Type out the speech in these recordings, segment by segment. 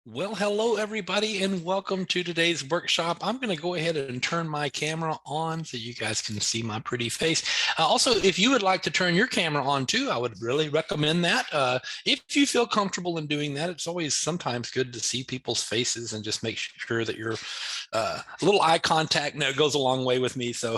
Well, hello everybody, and welcome to today's workshop. I'm going to go ahead and turn my camera on so you guys can see my pretty face. Also, if you would like to turn your camera on too, I would really recommend that. If you feel comfortable in doing that, it's always sometimes good to see people's faces and just make sure that you're a little eye contact now goes a long way with me. So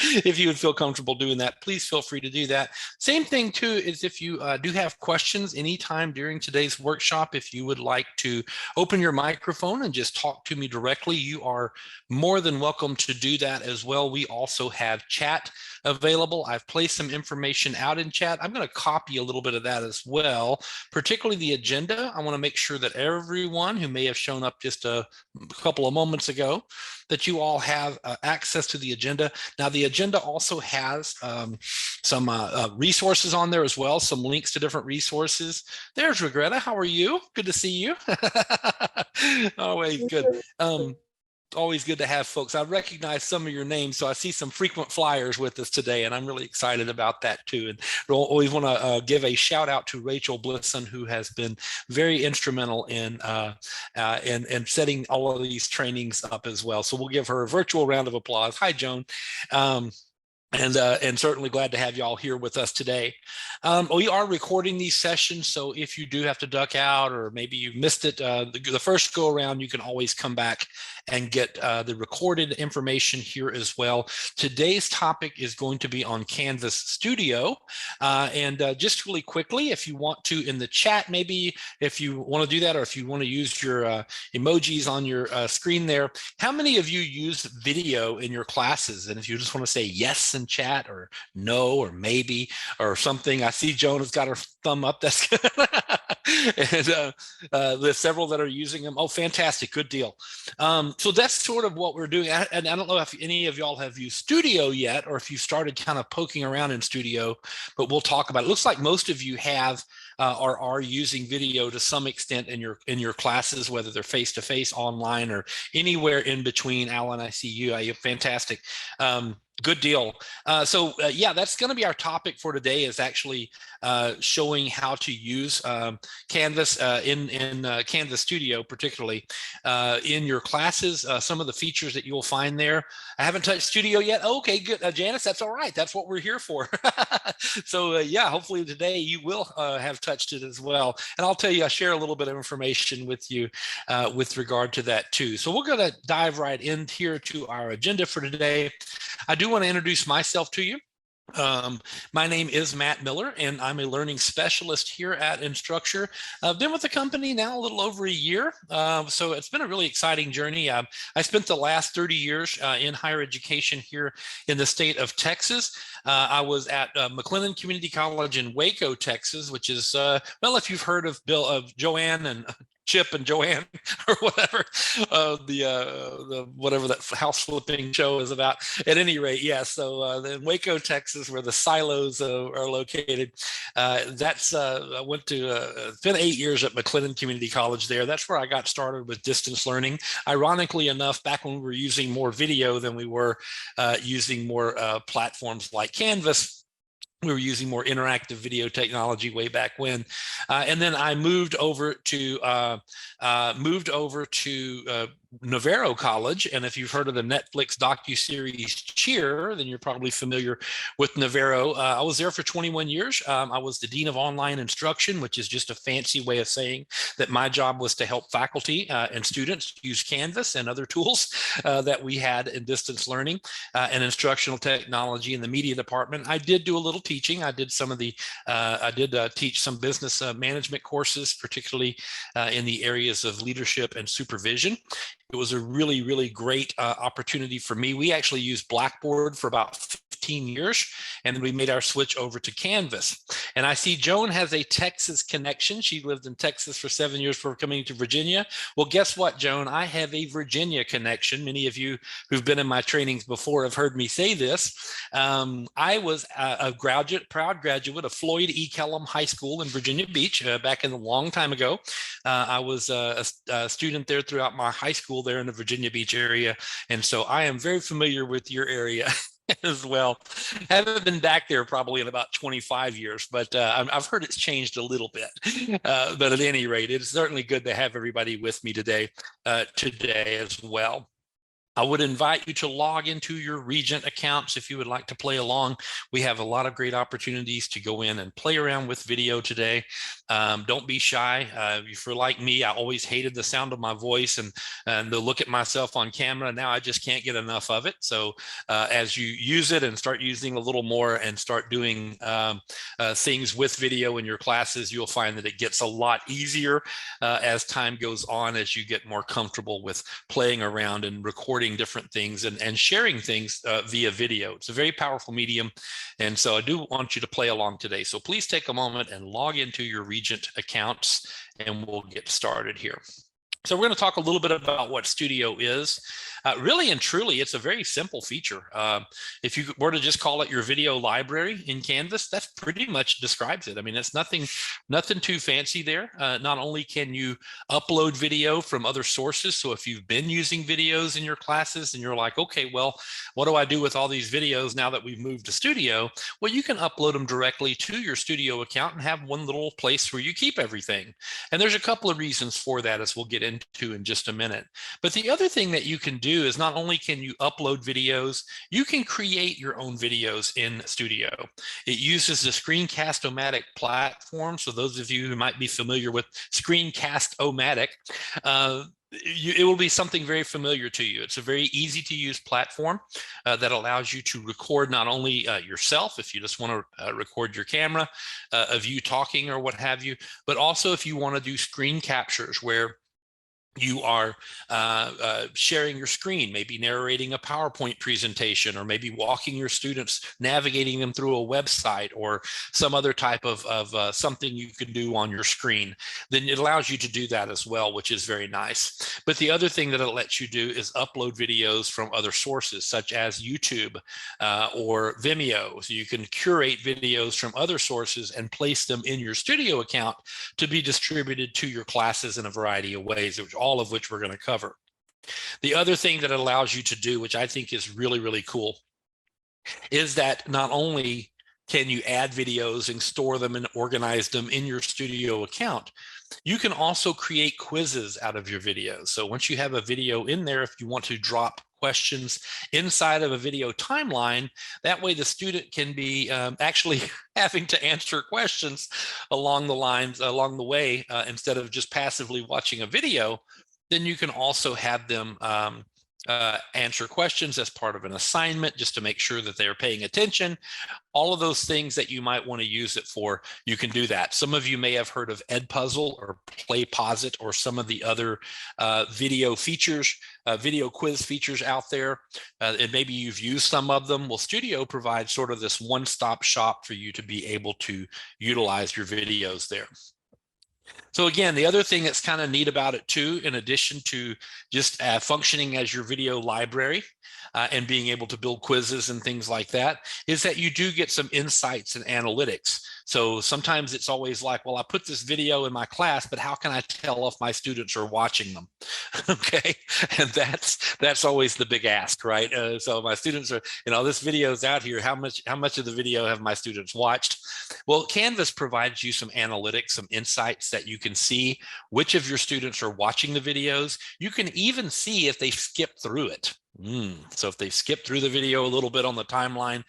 if you would feel comfortable doing that, please feel free to do that. Same thing too is if you do have questions anytime during today's workshop, if you would like to open your microphone and just talk to me directly, you are more than welcome to do that as well. We also have chat available. I've placed some information out in chat. I'm going to copy a little bit of that as well, particularly the agenda. I want to make sure that everyone who may have shown up just a couple of moments ago, that you all have access to the agenda. Now, the agenda also has some resources on there as well, some links to different resources. There's Regretta. How are you? Good to see you. Always good. Always good to have folks. I recognize some of your names, so I see some frequent flyers with us today, and I'm really excited about that too. And always want to give a shout out to Rachel Blisson, who has been very instrumental in setting all of these trainings up as well. So we'll give her a virtual round of applause. Hi, Joan. And certainly glad to have y'all here with us today. We are recording these sessions, so if you do have to duck out or maybe you missed it the first go around, you can always come back and get the recorded information here as well. Today's topic is going to be on Canvas Studio. Just really quickly, if you want to in the chat, maybe if you want to do that, or if you want to use your emojis on your screen there, how many of you use video in your classes? And if you just want to say yes in chat, or no, or maybe, or something. I see Joan has got her thumb up. That's good. And there's several that are using them. Oh, fantastic. Good deal. So that's sort of what we're doing. And I don't know if any of y'all have used Studio yet, or if you started kind of poking around in Studio, but we'll talk about it. It looks like most of you have or are using video to some extent in your classes, whether they're face-to-face, online, or anywhere in between. Alan, I see you. Fantastic. Good deal. Yeah, that's going to be our topic for today, is actually showing how to use Canvas in Canvas Studio, particularly in your classes. Some of the features that you'll find there. I haven't touched Studio yet. Oh, okay, good. Janice, that's all right. That's what we're here for. So yeah, hopefully today you will have touched it as well. And I'll tell you, I share a little bit of information with you with regard to that too. So we're going to dive right in here to our agenda for today. I do want to introduce myself to you. My name is Matt Miller, and I'm a learning specialist here at Instructure. I've been with the company now a little over a year, so it's been a really exciting journey. I spent the last 30 years in higher education here in the state of Texas. I was at McLennan Community College in Waco, Texas, which is, well, if you've heard of Joanne and Chip and Joanne or whatever, whatever that house flipping show is about. At any rate, yeah. So in Waco, Texas, where the silos are located, I went to spent 8 years at McLennan Community College there. That's where I got started with distance learning. Ironically enough, back when we were using more video than we were using more platforms like Canvas. We were using more interactive video technology way back when, and then I moved over to Navarro College. And if you've heard of the Netflix docuseries Cheer, then you're probably familiar with Navarro. I was there for 21 years. I was the Dean of Online Instruction, which is just a fancy way of saying that my job was to help faculty and students use Canvas and other tools that we had in distance learning and instructional technology in the media department. I did do a little teaching. I did some of the, teach some business management courses, particularly in the areas of leadership and supervision. It was a really, really great opportunity for me. We actually used Blackboard for about 15 years, and then we made our switch over to Canvas. And I see Joan has a Texas connection. She lived in Texas for 7 years before coming to Virginia. Well, guess what, Joan? I have a Virginia connection. Many of you who've been in my trainings before have heard me say this. I was a proud graduate of Floyd E. Kellum High School in Virginia Beach back in a long time ago. I was a student there throughout my high school there in the Virginia Beach area. And so I am very familiar with your area. as well. Haven't been back there probably in about 25 years, but I've heard it's changed a little bit. But at any rate, it's certainly good to have everybody with me today as well. I would invite you to log into your Regent accounts if you would like to play along. We have a lot of great opportunities to go in and play around with video today. Don't be shy. If you're like me, I always hated the sound of my voice and the look at myself on camera. Now I just can't get enough of it. So as you use it and start using a little more and start doing things with video in your classes, you'll find that it gets a lot easier as time goes on, as you get more comfortable with playing around and recording different things and sharing things via video. It's a very powerful medium. And so I do want you to play along today. So please take a moment and log into your Regent accounts and we'll get started here. So we're going to talk a little bit about what Studio is. Really and truly, it's a very simple feature. If you were to just call it your video library in Canvas, that pretty much describes it. I mean, it's nothing too fancy there. Not only can you upload video from other sources, so if you've been using videos in your classes and you're like, okay, well, what do I do with all these videos now that we've moved to Studio? Well, you can upload them directly to your Studio account and have one little place where you keep everything. And there's a couple of reasons for that, as we'll get into in just a minute. But the other thing that you can do is not only can you upload videos, you can create your own videos in Studio. It uses the Screencast-O-Matic platform. So those of you who might be familiar with Screencast-O-Matic, it will be something very familiar to you. It's a very easy to use platform that allows you to record not only yourself, if you just want to record your camera of you talking or what have you, but also if you want to do screen captures where you are sharing your screen, maybe narrating a PowerPoint presentation, or maybe walking your students, navigating them through a website or some other type of something you can do on your screen, then it allows you to do that as well, which is very nice. But the other thing that it lets you do is upload videos from other sources, such as YouTube or Vimeo. So you can curate videos from other sources and place them in your Studio account to be distributed to your classes in a variety of ways, all of which we're going to cover. The other thing that it allows you to do, which I think is really, really cool, is that not only can you add videos and store them and organize them in your Studio account, you can also create quizzes out of your videos. So once you have a video in there, if you want to drop questions inside of a video timeline, that way the student can be actually having to answer questions along the way instead of just passively watching a video. Then you can also have them answer questions as part of an assignment, just to make sure that they're paying attention. All of those things that you might want to use it for, you can do that. Some of you may have heard of Edpuzzle or PlayPosit or some of the other video features, video quiz features out there, and maybe you've used some of them. Well, Studio provides sort of this one-stop shop for you to be able to utilize your videos there. So again, the other thing that's kind of neat about it too, in addition to just functioning as your video library and being able to build quizzes and things like that, is that you do get some insights and analytics. So sometimes it's always like, well, I put this video in my class, but how can I tell if my students are watching them? Okay, and that's always the big ask, right? So my students are, this video is out here. How much of the video have my students watched? Well, Canvas provides you some analytics, some insights that you can see which of your students are watching the videos. You can even see if they skip through it. So if they skip through the video a little bit on the timeline,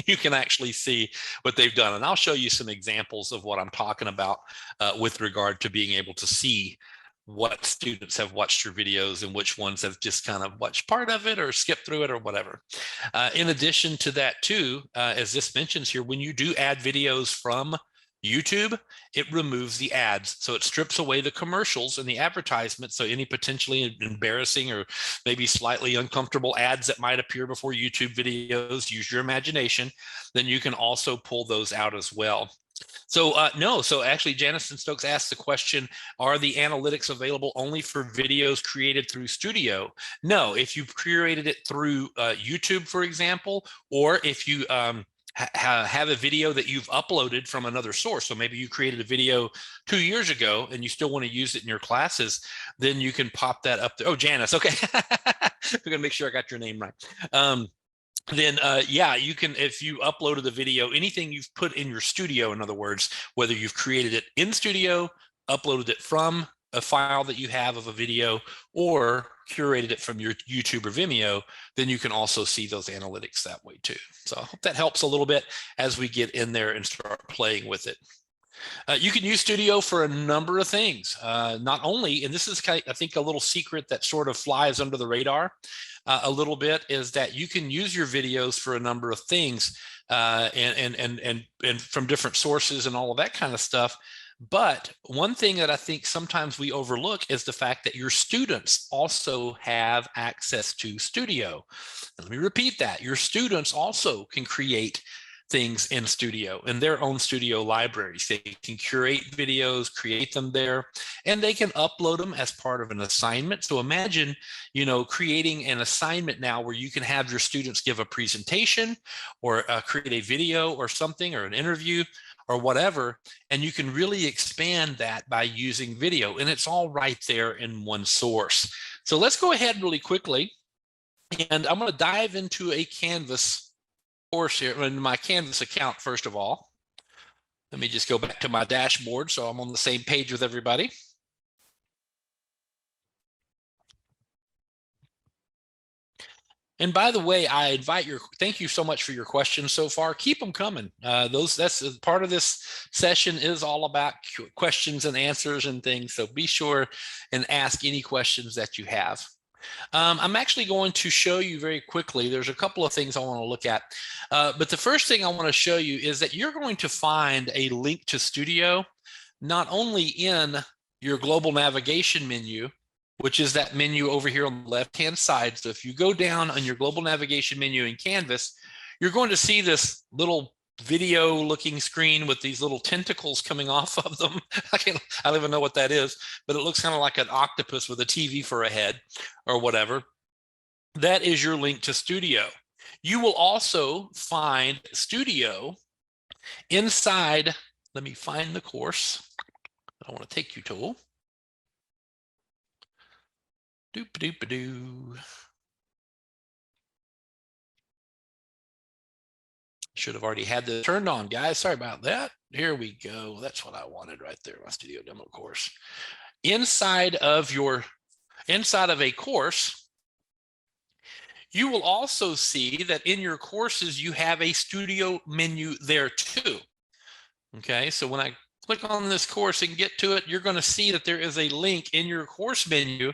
you can actually see what they've done. And I'll show you some examples of what I'm talking about with regard to being able to see what students have watched your videos and which ones have just kind of watched part of it or skipped through it or whatever. In addition to that too, as this mentions here, when you do add videos from YouTube, it removes the ads. So it strips away the commercials and the advertisements. So any potentially embarrassing or maybe slightly uncomfortable ads that might appear before YouTube videos, use your imagination, then you can also pull those out as well. So no, so actually Janice and Stokes asked the question, are the analytics available only for videos created through Studio? No, if you've created it through YouTube, for example, or if you have a video that you've uploaded from another source. So maybe you created a video 2 years ago and you still want to use it in your classes, then you can pop that up there. Oh, Janice, okay. We're gonna make sure I got your name right. then yeah, you can, if you uploaded the video, anything you've put in your studio, in other words, whether you've created it in studio, uploaded it from a file that you have of a video, or curated it from your YouTube or Vimeo, then you can also see those analytics that way too. So I hope that helps a little bit as we get in there and start playing with it. You can use Studio for a number of things. Not only, and this is kind of, I think, a little secret that sort of flies under the radar a little bit, is that you can use your videos for a number of things, and from different sources and all of that kind of stuff. But one thing that I think sometimes we overlook is the fact that your students also have access to Studio. And let me repeat that. Your students also can create things in Studio, in their own Studio libraries. They can curate videos, create them there, and they can upload them as part of an assignment. So imagine, creating an assignment now where you can have your students give a presentation or create a video or something, or an interview or whatever, and you can really expand that by using video, and it's all right there in one source. So let's go ahead really quickly, and I'm going to dive into a Canvas course here in my Canvas account. First of all, let me just go back to my dashboard so I'm on the same page with everybody. And by the way, I invite thank you so much for your questions so far. Keep them coming. That's part of this session is all about questions and answers and things. So be sure and ask any questions that you have. I'm actually going to show you very quickly. There's a couple of things I want to look at. But the first thing I want to show you is that you're going to find a link to Studio, not only in your global navigation menu, which is that menu over here on the left-hand side. So if you go down on your global navigation menu in Canvas, you're going to see this little video looking screen with these little tentacles coming off of them. I don't even know what that is, but it looks kind of like an octopus with a TV for a head or whatever. That is your link to Studio. You will also find Studio inside. Let me find the course. I want to take you tool. Doop-a-doop-a-doo. Should have already had this turned on, guys. Sorry about that. Here we go. That's what I wanted right there, my Studio demo course. Inside of a course, you will also see that in your courses, you have a Studio menu there too. Okay, so when I click on this course and get to it, you're going to see that there is a link in your course menu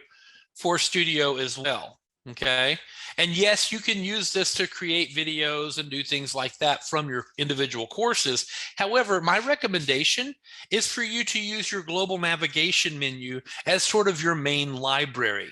for Studio as well. Okay, and yes, you can use this to create videos and do things like that from your individual courses. However, my recommendation is for you to use your global navigation menu as sort of your main library.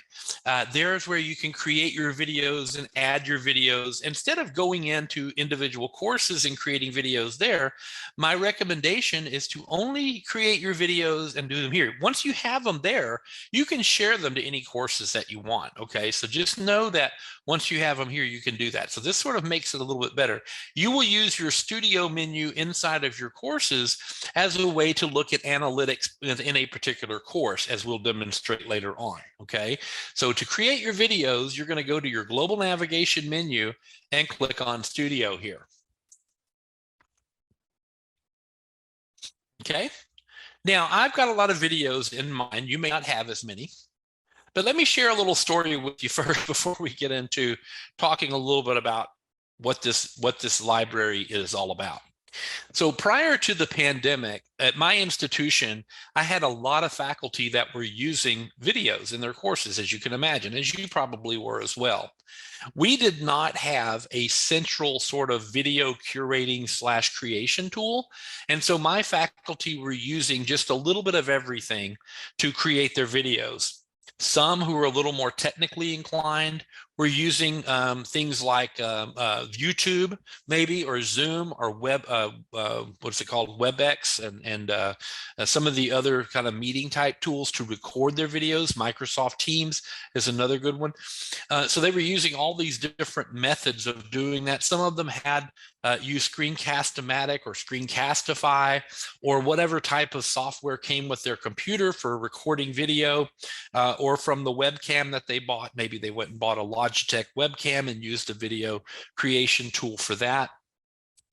There's where you can create your videos and add your videos. Instead of going into individual courses and creating videos there, my recommendation is to only create your videos and do them here. Once you have them there, you can share them to any courses that you want. Okay, so just know that once you have them here, you can do that. So this sort of makes it a little bit better. You will use your Studio menu inside of your courses as a way to look at analytics in a particular course, as we'll demonstrate later on. Okay, so to create your videos, you're going to go to your global navigation menu and click on Studio here. Okay, now I've got a lot of videos in mind. You may not have as many. But let me share a little story with you first before we get into talking a little bit about what this library is all about. So prior to the pandemic, at my institution, I had a lot of faculty that were using videos in their courses, as you can imagine, as you probably were as well. We did not have a central sort of video curating / creation tool. And so my faculty were using just a little bit of everything to create their videos. Some who were a little more technically inclined were using things like YouTube, maybe, or Zoom, or what's it called, WebEx, and some of the other kind of meeting type tools to record their videos. Microsoft Teams is another good one. So they were using all these different methods of doing that. Some of them had used Screencast-O-Matic or Screencastify, or whatever type of software came with their computer for recording video, or from the webcam that they bought. Maybe they went and bought a Logitech webcam and used a video creation tool for that.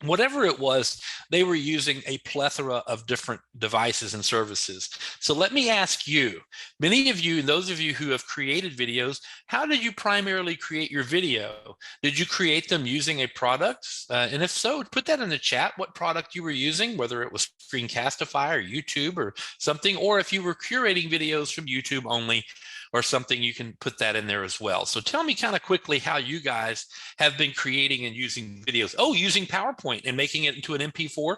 Whatever it was, they were using a plethora of different devices and services. So let me ask you, many of you, those of you who have created videos, how did you primarily create your video? Did you create them using a product? And if so, put that in the chat, what product you were using, whether it was Screencastify or YouTube or something, or if you were curating videos from YouTube only or something, you can put that in there as well. So tell me kind of quickly how you guys have been creating and using videos. Oh, using PowerPoint and making it into an MP4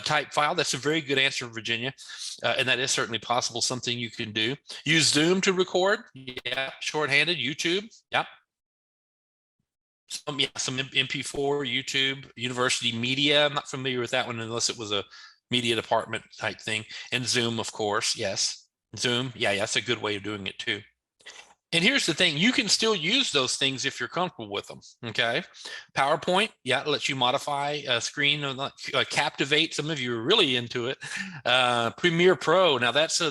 type file. That's a very good answer, Virginia. And that is certainly possible, something you can do. Use Zoom to record. Yeah, shorthanded, YouTube. Yep. Some MP4, YouTube, University Media. I'm not familiar with that one unless it was a media department type thing. And Zoom, of course. Yes. Zoom. Yeah, that's a good way of doing it too. And here's the thing, you can still use those things if you're comfortable with them, okay? PowerPoint, yeah, it lets you modify a screen, Captivate, some of you are really into it. Premiere Pro, now that's a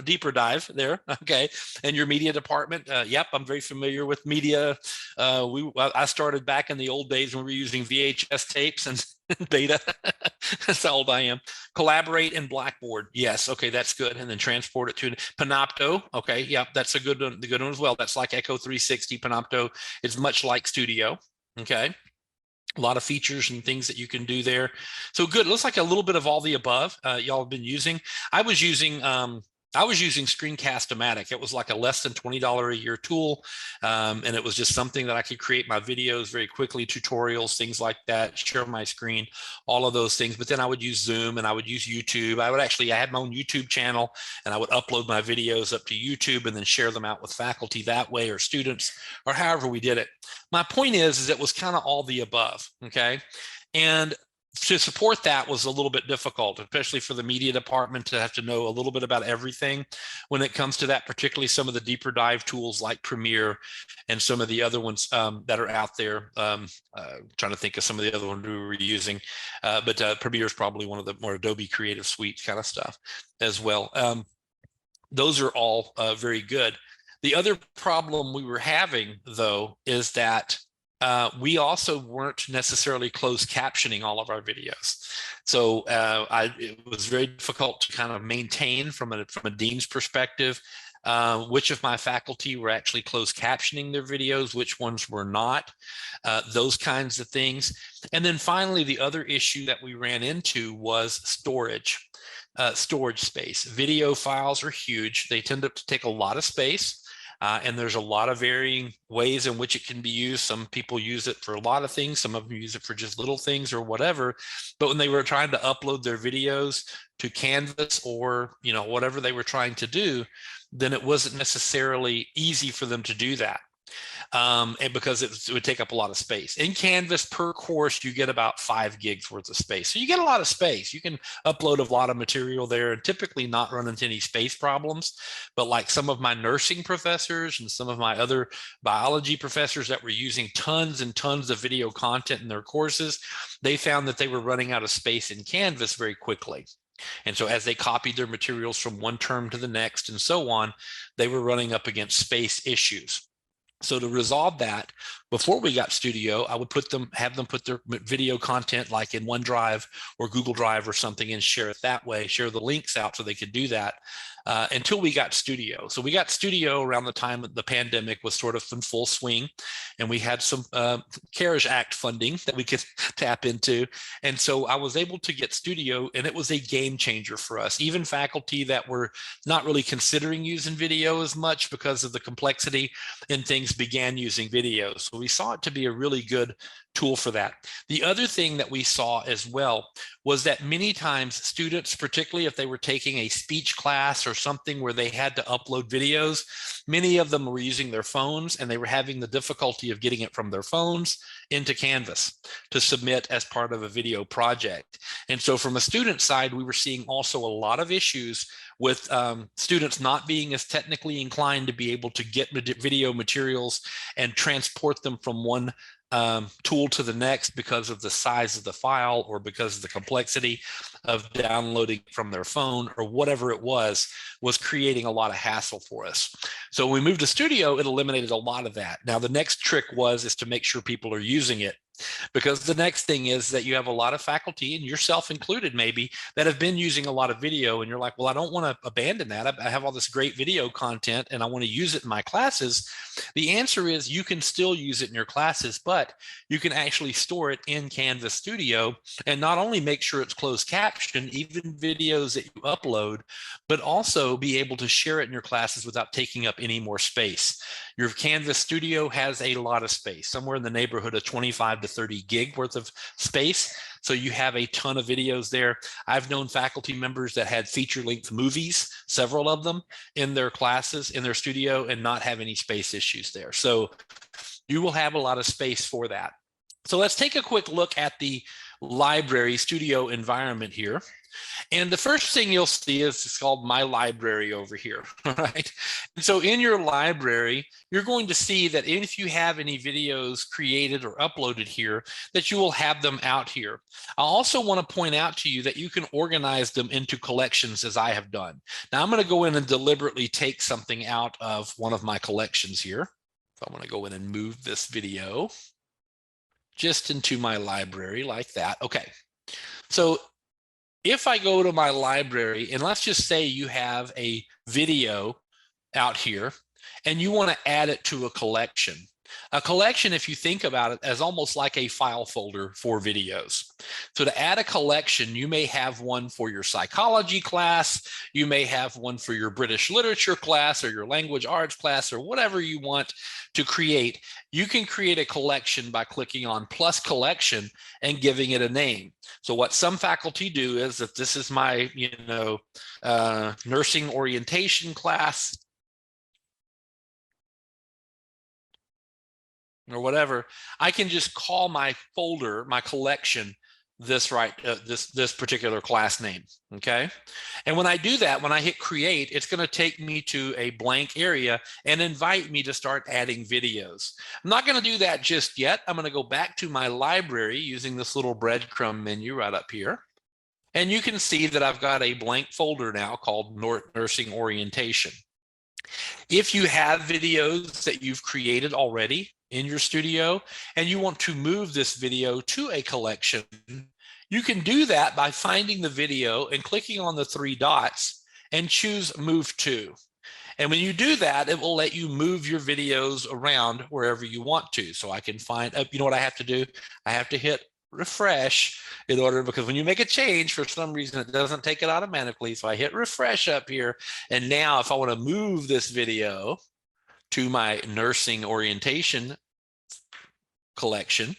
deeper dive there, okay? And your media department, yep, I'm very familiar with media. I started back in the old days when we were using VHS tapes and beta. That's how old I am. Collaborate in Blackboard. Yes. Okay, that's good. And then transport it to Panopto. Okay. Yeah, that's a good one. The good one as well. That's like Echo 360. Panopto is much like Studio. Okay. A lot of features and things that you can do there. So good. It looks like a little bit of all the above y'all have been using. I was using Screencast-O-Matic. It was like a less than $20 a year tool. And it was just something that I could create my videos very quickly, tutorials, things like that, share my screen, all of those things. But then I would use Zoom and I would use YouTube. I had my own YouTube channel and I would upload my videos up to YouTube and then share them out with faculty that way or students or however we did it. My point is it was kind of all the above, okay? And to support that was a little bit difficult, especially for the media department to have to know a little bit about everything when it comes to that, particularly some of the deeper dive tools like Premiere and some of the other ones that are out there. Trying to think of some of the other ones we were using, but Premiere is probably one of the more Adobe Creative Suite kind of stuff as well. Those are all very good. The other problem we were having, though, is that we also weren't necessarily closed captioning all of our videos. So it was very difficult to kind of maintain from a dean's perspective, which of my faculty were actually closed captioning their videos, which ones were not, those kinds of things. And then finally, the other issue that we ran into was storage space. Video files are huge. They tend to take a lot of space. And there's a lot of varying ways in which it can be used. Some people use it for a lot of things. Some of them use it for just little things or whatever. But when they were trying to upload their videos to Canvas or, whatever they were trying to do, then it wasn't necessarily easy for them to do that. And because it would take up a lot of space. In Canvas per course, you get about 5 gigs worth of space. So you get a lot of space. You can upload a lot of material there and typically not run into any space problems. But like some of my nursing professors and some of my other biology professors that were using tons and tons of video content in their courses, they found that they were running out of space in Canvas very quickly. And so as they copied their materials from one term to the next and so on, they were running up against space issues. So to resolve that, before we got Studio, I would have them put their video content like in OneDrive or Google Drive or something and share it that way, share the links out so they could do that until we got Studio. So we got Studio around the time the pandemic was sort of in full swing, and we had some CARES Act funding that we could tap into. And so I was able to get Studio, and it was a game changer for us. Even faculty that were not really considering using video as much because of the complexity and things began using video. So we saw it to be a really good tool for that. The other thing that we saw as well was that many times students, particularly if they were taking a speech class or something where they had to upload videos, many of them were using their phones and they were having the difficulty of getting it from their phones into Canvas to submit as part of a video project. And so from a student side, we were seeing also a lot of issues with students not being as technically inclined to be able to get video materials and transport them from one tool to the next because of the size of the file or because of the complexity of downloading from their phone or whatever it was creating a lot of hassle for us. So when we moved to Studio, it eliminated a lot of that. Now, the next trick is to make sure people are using it. Because the next thing is that you have a lot of faculty, and yourself included maybe, that have been using a lot of video, and you're like, well, I don't want to abandon that. I have all this great video content and I want to use it in my classes. The answer is you can still use it in your classes, but you can actually store it in Canvas Studio and not only make sure it's closed caption, even videos that you upload, but also be able to share it in your classes without taking up any more space. Your Canvas Studio has a lot of space, somewhere in the neighborhood of 25 to 30 gig worth of space. So you have a ton of videos there. I've known faculty members that had feature-length movies, several of them, in their classes, in their studio, and not have any space issues there. So you will have a lot of space for that. So let's take a quick look at the library studio environment here. And the first thing you'll see is it's called My Library over here, right? And so in your library, you're going to see that if you have any videos created or uploaded here, that you will have them out here. I also want to point out to you that you can organize them into collections as I have done. Now I'm going to go in and deliberately take something out of one of my collections here. So I'm going to go in and move this video just into my library like that. Okay, so if I go to my library, and let's just say you have a video out here and you want to add it to a collection. A collection, if you think about it, as almost like a file folder for videos. So to add a collection, you may have one for your psychology class, you may have one for your British literature class or your language arts class or whatever you want to create. You can create a collection by clicking on plus collection and giving it a name. So what some faculty do is, if this is my, nursing orientation class, or whatever, I can just call my folder, my collection, this particular class name. Okay, and when I do that, when I hit create, it's going to take me to a blank area and invite me to start adding videos. I'm not going to do that just yet. I'm going to go back to my library using this little breadcrumb menu right up here. And you can see that I've got a blank folder now called Nursing Orientation. If you have videos that you've created already in your studio and you want to move this video to a collection, you can do that by finding the video and clicking on the three dots and choose Move To. And when you do that, it will let you move your videos around wherever you want to. So I can find, you know what I have to do? I have to hit refresh in order, because when you make a change, for some reason it doesn't take it automatically. So I hit refresh up here, and now if I want to move this video to my nursing orientation collection,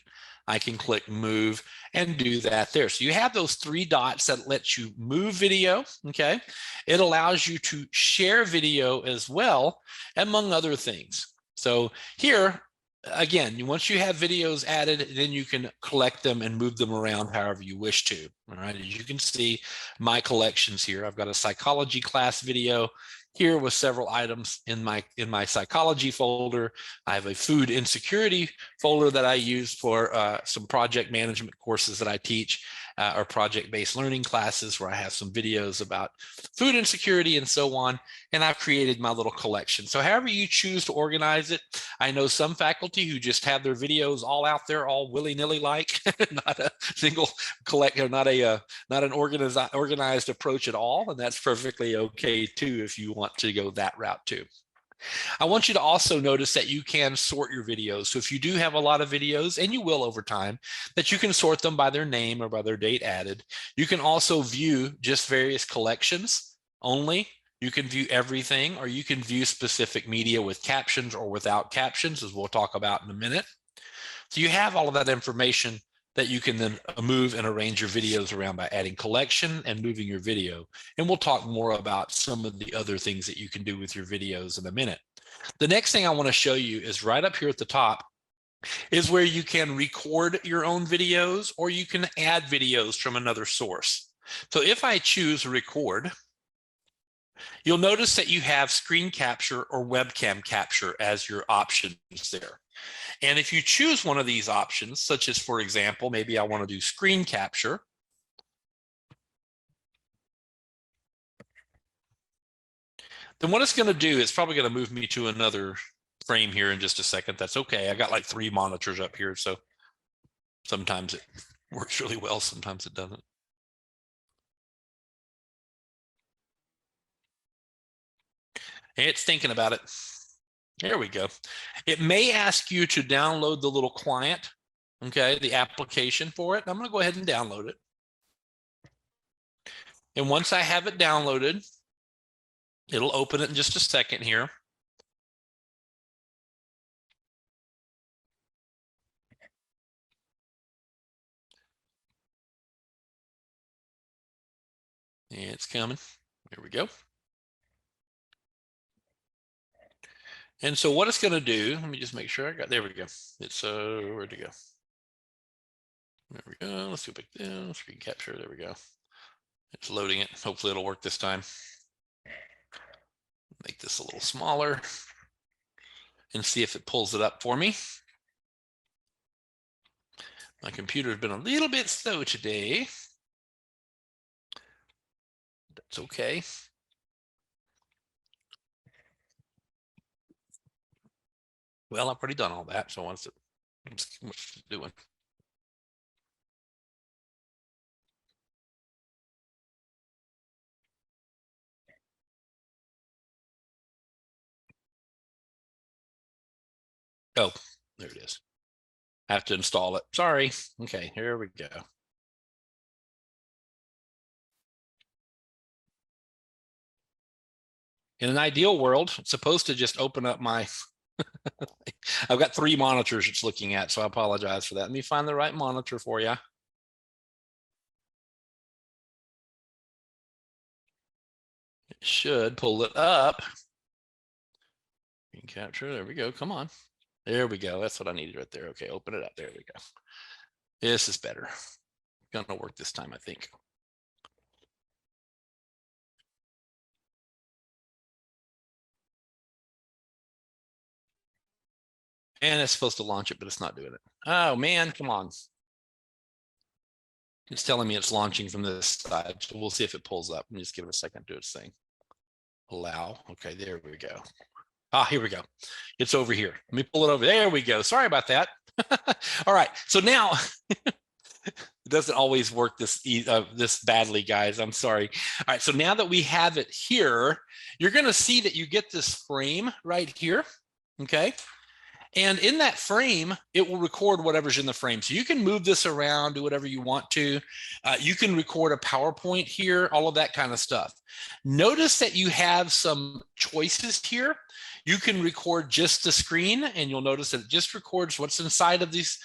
I can click move and do that there. So you have those three dots that let you move video. Okay, it allows you to share video as well, among other things. So here, again, once you have videos added, then you can collect them and move them around however you wish to. All right, as you can see, my collections here, I've got a psychology class video here with several items in my psychology folder. I have a food insecurity folder that I use for some project management courses that I teach, or project-based learning classes where I have some videos about food insecurity and so on. And I've created my little collection. So however you choose to organize it, I know some faculty who just have their videos all out there, all willy-nilly like, not a single collector, not an organized approach at all. And that's perfectly okay too, if you want to go that route too. I want you to also notice that you can sort your videos. So if you do have a lot of videos, and you will over time, that you can sort them by their name or by their date added. You can also view just various collections only. You can view everything, or you can view specific media with captions or without captions, as we'll talk about in a minute. So you have all of that information that you can then move and arrange your videos around by adding collection and moving your video. And we'll talk more about some of the other things that you can do with your videos in a minute. The next thing I want to show you is right up here at the top is where you can record your own videos, or you can add videos from another source. So if I choose record, you'll notice that you have screen capture or webcam capture as your options there. And if you choose one of these options, such as, for example, maybe I want to do screen capture, then what it's going to do is probably going to move me to another frame here in just a second. That's okay. I got like 3 monitors up here, so sometimes it works really well, sometimes it doesn't. It's thinking about it. There we go. It may ask you to download the little client, okay, the application for it. I'm going to go ahead and download it. And once I have it downloaded, it'll open it in just a second here. It's coming. There we go. And so what it's going to do, let me just make sure I got, there we go. It's, where'd it go? There we go. Let's go back down, screen capture. There we go. It's loading it. Hopefully it'll work this time. Make this a little smaller and see if it pulls it up for me. My computer has been a little bit slow today. That's okay. Well, I've already done all that, so what's it doing? Oh, there it is. I have to install it. Sorry. Okay, here we go. In an ideal world, it's supposed to just open up my, I've got 3 monitors it's looking at, so I apologize for that. Let me find the right monitor for you. It should pull it up. Capture, there we go, come on. There we go, that's what I needed right there. Okay, open it up, there we go. This is better. Gonna work this time, I think. And it's supposed to launch it, but it's not doing it. Oh man, come on. It's telling me it's launching from this side. So we'll see if it pulls up. Let me just give it a second to do its thing. Allow. Okay, there we go. Ah, here we go. It's over here. Let me pull it over. There we go. Sorry about that. All right. So now it doesn't always work this badly, guys. I'm sorry. All right. So now that we have it here, you're going to see that you get this frame right here. Okay. And in that frame, it will record whatever's in the frame. So you can move this around, do whatever you want to. You can record a PowerPoint here, all of that kind of stuff. Notice that you have some choices here. You can record just the screen, and you'll notice that it just records what's inside of these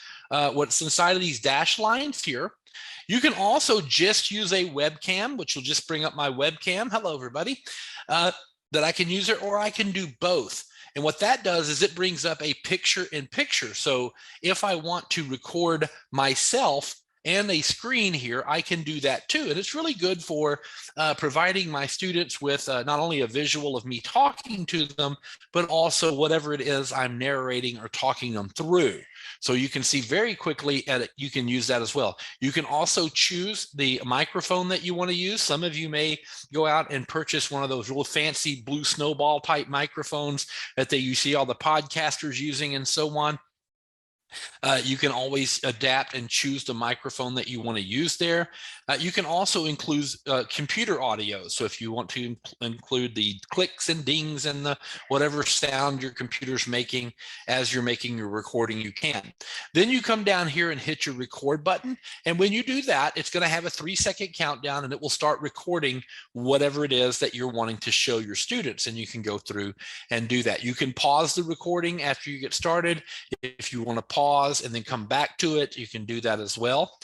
dash lines here. You can also just use a webcam, which will just bring up my webcam. Hello, everybody. That I can use it, or I can do both. And what that does is it brings up a picture-in-picture. So if I want to record myself and a screen here, I can do that too. And it's really good for providing my students with not only a visual of me talking to them, but also whatever it is I'm narrating or talking them through. So you can see very quickly you can use that as well. You can also choose the microphone that you want to use. Some of you may go out and purchase one of those real fancy blue snowball type microphones that you see all the podcasters using and so on. You can always adapt and choose the microphone that you want to use there. You can also include computer audio. So if you want to include the clicks and dings and the whatever sound your computer's making as you're making your recording, you can. Then you come down here and hit your record button. And when you do that, it's going to have a 3-second countdown, and it will start recording whatever it is that you're wanting to show your students. And you can go through and do that. You can pause the recording after you get started. If you want to pause and then come back to it, you can do that as well.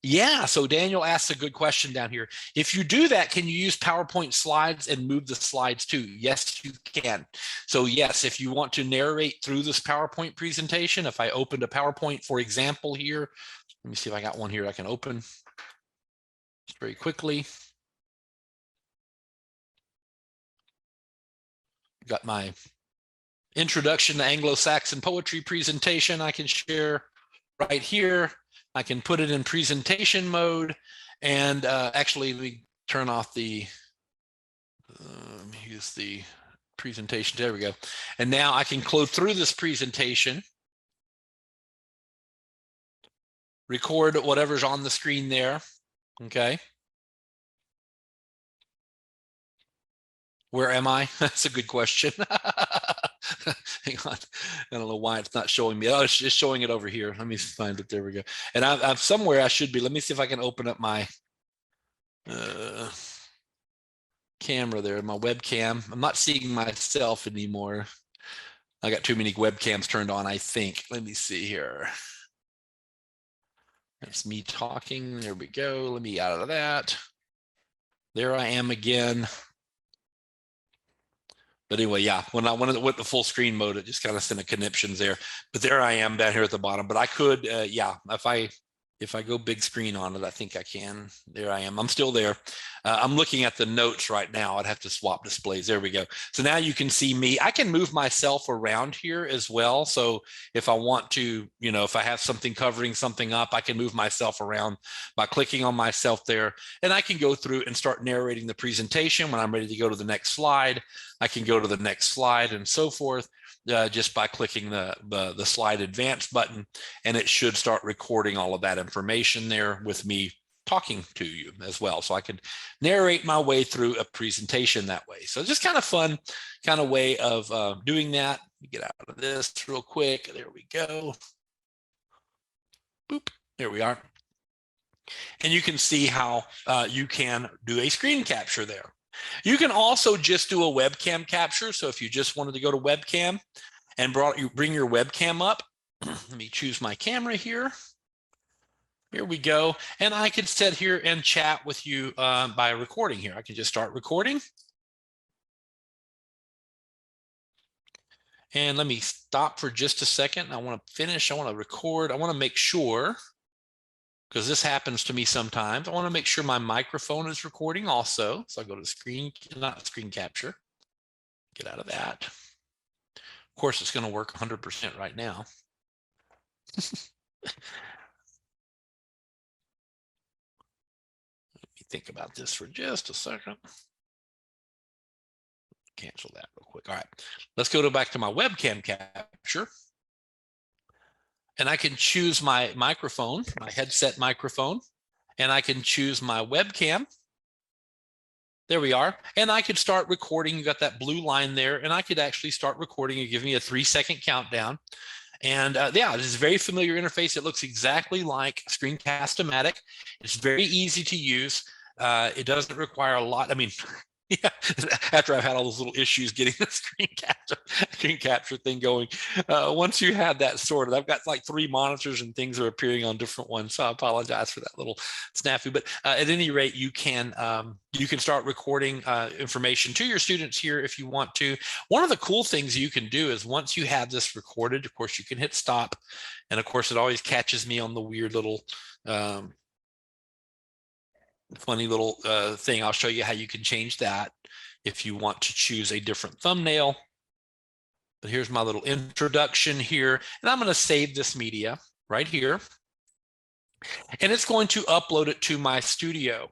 Yeah, so Daniel asks a good question down here. If you do that, can you use PowerPoint slides and move the slides too? Yes, you can. So yes, if you want to narrate through this PowerPoint presentation, if I opened a PowerPoint, for example, here, let me see if I got one here I can open very quickly. Got my Introduction to Anglo-Saxon Poetry presentation I can share right here. I can put it in presentation mode, and actually we turn off the, use the presentation. There we go. And now I can close through this presentation, record whatever's on the screen there. Okay. Where am I? That's a good question. Hang on. I don't know why it's not showing me. Oh, it's just showing it over here. Let me find it. There we go. And I'm somewhere I should be. Let me see if I can open up my camera there, my webcam. I'm not seeing myself anymore. I got too many webcams turned on, I think. Let me see here. That's me talking. There we go. Let me out of that. There I am again. But anyway, yeah, when I went the full screen mode, it just kind of sent a conniptions there. But there I am down here at the bottom. But I could, yeah, if I go big screen on it, I think I can. There I am. I'm still there. I'm looking at the notes right now. I'd have to swap displays. There we go. So now you can see me. I can move myself around here as well. So if I want to, you know, if I have something covering something up, I can move myself around by clicking on myself there. And I can go through and start narrating the presentation. When I'm ready to go to the next slide, I can go to the next slide and so forth. Just by clicking the slide advance button, and it should start recording all of that information there with me talking to you as well. So I can narrate my way through a presentation that way. So just kind of fun kind of way of doing that. Let me get out of this real quick. There we go. Boop. There we are. And you can see how you can do a screen capture there. You can also just do a webcam capture. So if you just wanted to go to webcam and bring your webcam up, let me choose my camera here. Here we go. And I could sit here and chat with you by recording here. I can just start recording. And let me stop for just a second. I want to finish. I want to record. I want to make sure, because this happens to me sometimes, I want to make sure my microphone is recording also. So I go to screen, not screen capture, get out of that. Of course, it's going to work 100% right now. Let me think about this for just a second. Cancel that real quick. All right, let's go back to my webcam capture. And I can choose my microphone, my headset microphone, and I can choose my webcam. There we are. And I could start recording. You got that blue line there, and I could actually start recording and give me a 3-second countdown. And yeah, this is a very familiar interface. It looks exactly like Screencast-O-Matic. It's very easy to use. It doesn't require a lot. I mean, yeah, after I've had all those little issues getting the screen capture thing going, once you have that sorted, I've got like 3 monitors and things are appearing on different ones. So I apologize for that little snafu. But at any rate, you can start recording information to your students here if you want to. One of the cool things you can do is once you have this recorded, of course, you can hit stop. And of course, it always catches me on the weird little funny little thing. I'll show you how you can change that if you want to choose a different thumbnail. But here's my little introduction here, and I'm going to save this media right here, and it's going to upload it to my studio.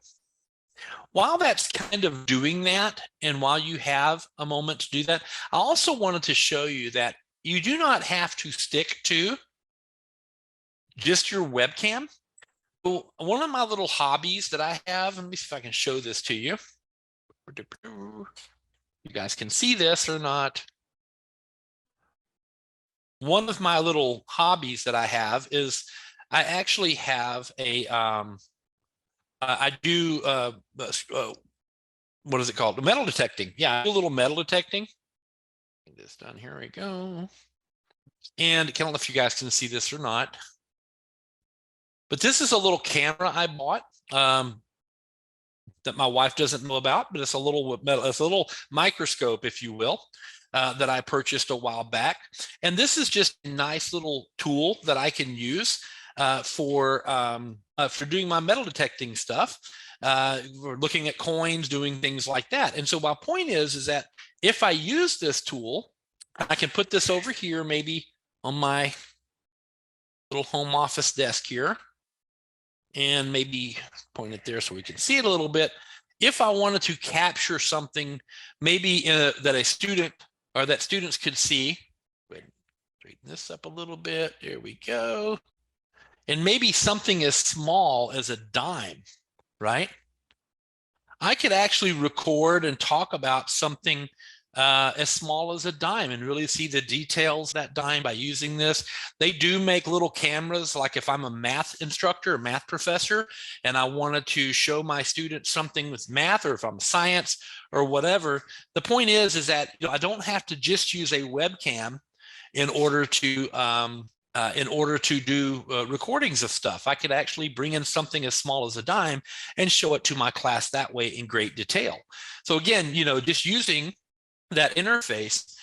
While that's kind of doing that, and while you have a moment to do that, I also wanted to show you that you do not have to stick to just your webcam. One of my little hobbies that I have, let me see if I can show this to you. You guys can see this or not. One of my little hobbies that I have is I actually have a, I do, what is it called? Metal detecting. Yeah, I do a little metal detecting. Get this done. Here we go. And I don't know if you guys can see this or not. But this is a little camera I bought that my wife doesn't know about, but it's a little microscope, if you will, that I purchased a while back. And this is just a nice little tool that I can use for doing my metal detecting stuff. We're looking at coins, doing things like that. And so my point is that if I use this tool, I can put this over here, maybe on my little home office desk here, and maybe point it there so we can see it a little bit. If I wanted to capture something, maybe that a student or that students could see, go ahead and straighten this up a little bit. There we go. And maybe something as small as a dime, right? I could actually record and talk about something as small as a dime and really see the details of that dime by using this. They do make little cameras, like if I'm a math instructor or math professor, and I wanted to show my students something with math, or if I'm science or whatever. The point is that I don't have to just use a webcam in order to do recordings of stuff. I could actually bring in something as small as a dime and show it to my class that way in great detail. So again, just using that interface,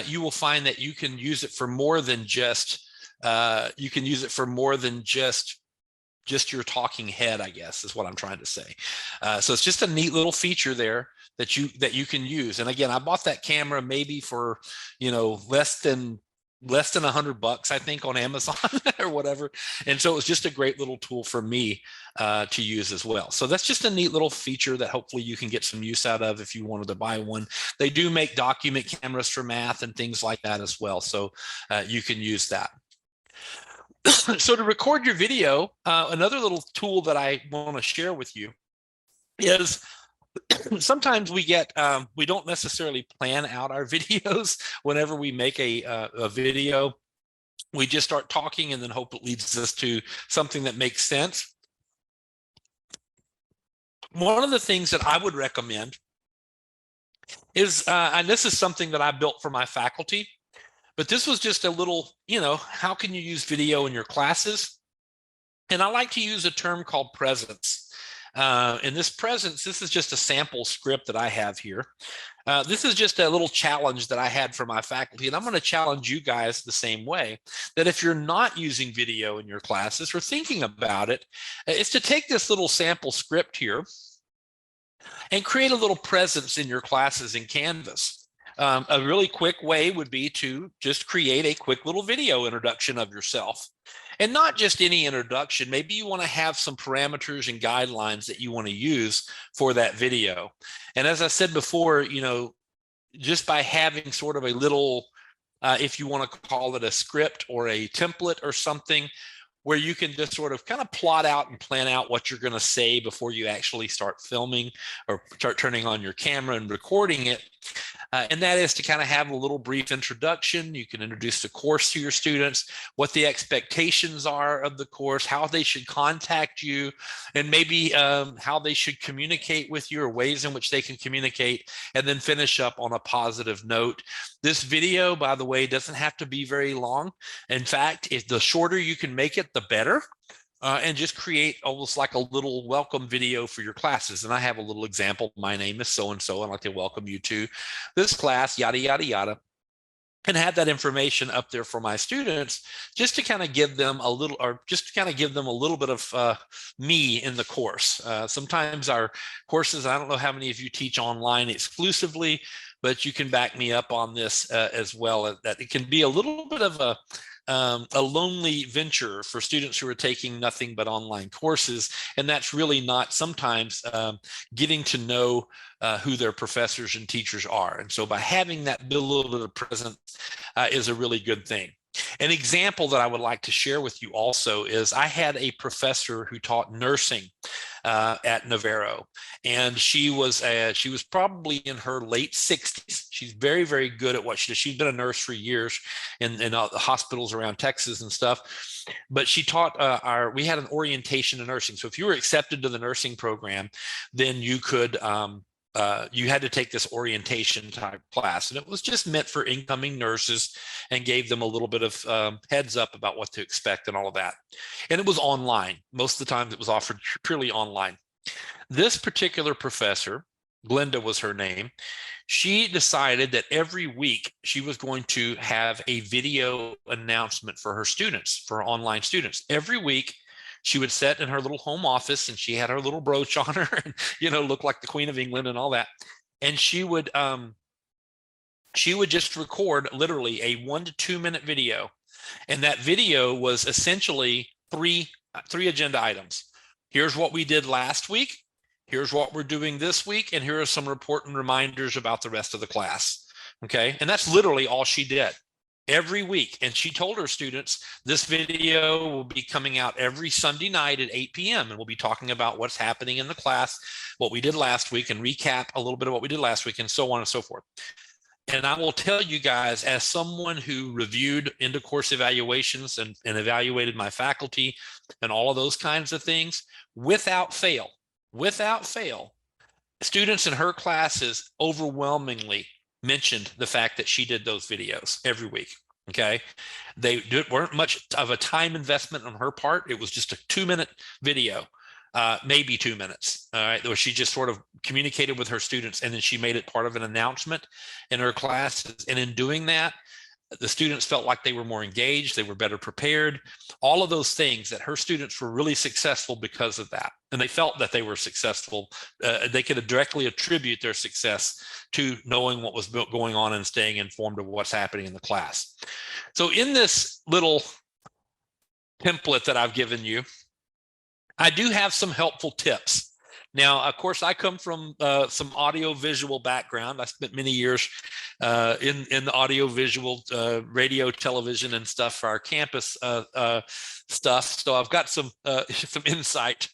you will find that you can use it for more than just just your talking head, I guess is what I'm trying to say. So it's just a neat little feature there that you can use. And again, I bought that camera maybe for less than $100, I think, on Amazon or whatever. And so it was just a great little tool for me to use as well. So that's just a neat little feature that hopefully you can get some use out of if you wanted to buy one. They do make document cameras for math and things like that as well. So you can use that. So to record your video, another little tool that I want to share with you is sometimes we don't necessarily plan out our videos. Whenever we make a video, we just start talking and then hope it leads us to something that makes sense. One of the things that I would recommend is, and this is something that I built for my faculty, but this was just a little, how can you use video in your classes? And I like to use a term called presence. And this presence, this is just a sample script that I have here. This is just a little challenge that I had for my faculty, and I'm going to challenge you guys the same way, that if you're not using video in your classes or thinking about it, is to take this little sample script here and create a little presence in your classes in Canvas. A really quick way would be to just create a quick little video introduction of yourself. And not just any introduction. Maybe you want to have some parameters and guidelines that you want to use for that video. And as I said before, just by having sort of a little, if you want to call it a script or a template or something, where you can just sort of kind of plot out and plan out what you're going to say before you actually start filming or start turning on your camera and recording it. And that is to kind of have a little brief introduction. You can introduce the course to your students, what the expectations are of the course, how they should contact you, and maybe how they should communicate with you or ways in which they can communicate, and then finish up on a positive note. This video, by the way, doesn't have to be very long. In fact, if the shorter you can make it, the better. And just create almost like a little welcome video for your classes. And I have a little example. My name is so-and-so. I'd like to welcome you to this class, yada, yada, yada. And have that information up there for my students, just to kind of give them a little, bit of me in the course. Sometimes our courses, I don't know how many of you teach online exclusively, but you can back me up on this as well. That it can be a little bit of a lonely venture for students who are taking nothing but online courses. And that's really not sometimes getting to know who their professors and teachers are. And so by having that little bit of presence is a really good thing. An example that I would like to share with you also is I had a professor who taught nursing at Navarro, and she was probably in her late 60s. She's very, very good at what she does. She's been a nurse for years in the hospitals around Texas and stuff. But she taught we had an orientation in nursing. So if you were accepted to the nursing program, then you could you had to take this orientation type class, and it was just meant for incoming nurses and gave them a little bit of heads up about what to expect and all of that. And it was online. Most of the time it was offered purely online. This particular professor, Glenda was her name, she decided that every week she was going to have a video announcement for her students, for her online students. Every week she would sit in her little home office, and she had her little brooch on her and, look like the Queen of England and all that. And she would she would just record literally a 1 to 2 minute video. And that video was essentially three agenda items. Here's what we did last week. Here's what we're doing this week. And here are some important reminders about the rest of the class. Okay. And that's literally all she did every week. And she told her students, this video will be coming out every Sunday night at 8 p.m. And we'll be talking about what's happening in the class, what we did last week, and recap a little bit of what we did last week, and so on and so forth. And I will tell you guys, as someone who reviewed end of course evaluations and evaluated my faculty and all of those kinds of things, without fail, students in her classes overwhelmingly mentioned the fact that she did those videos every week. Okay. They weren't much of a time investment on her part. It was just a 2-minute video. Maybe 2 minutes, all right, where she just sort of communicated with her students, and then she made it part of an announcement in her classes. And in doing that, the students felt like they were more engaged, they were better prepared, all of those things, that her students were really successful because of that. And they felt that they were successful. They could directly attribute their success to knowing what was going on and staying informed of what's happening in the class. So in this little template that I've given you, I do have some helpful tips. Now, of course, I come from some audio-visual background. I spent many years in the audio-visual, radio, television, and stuff for our campus stuff. So I've got some insight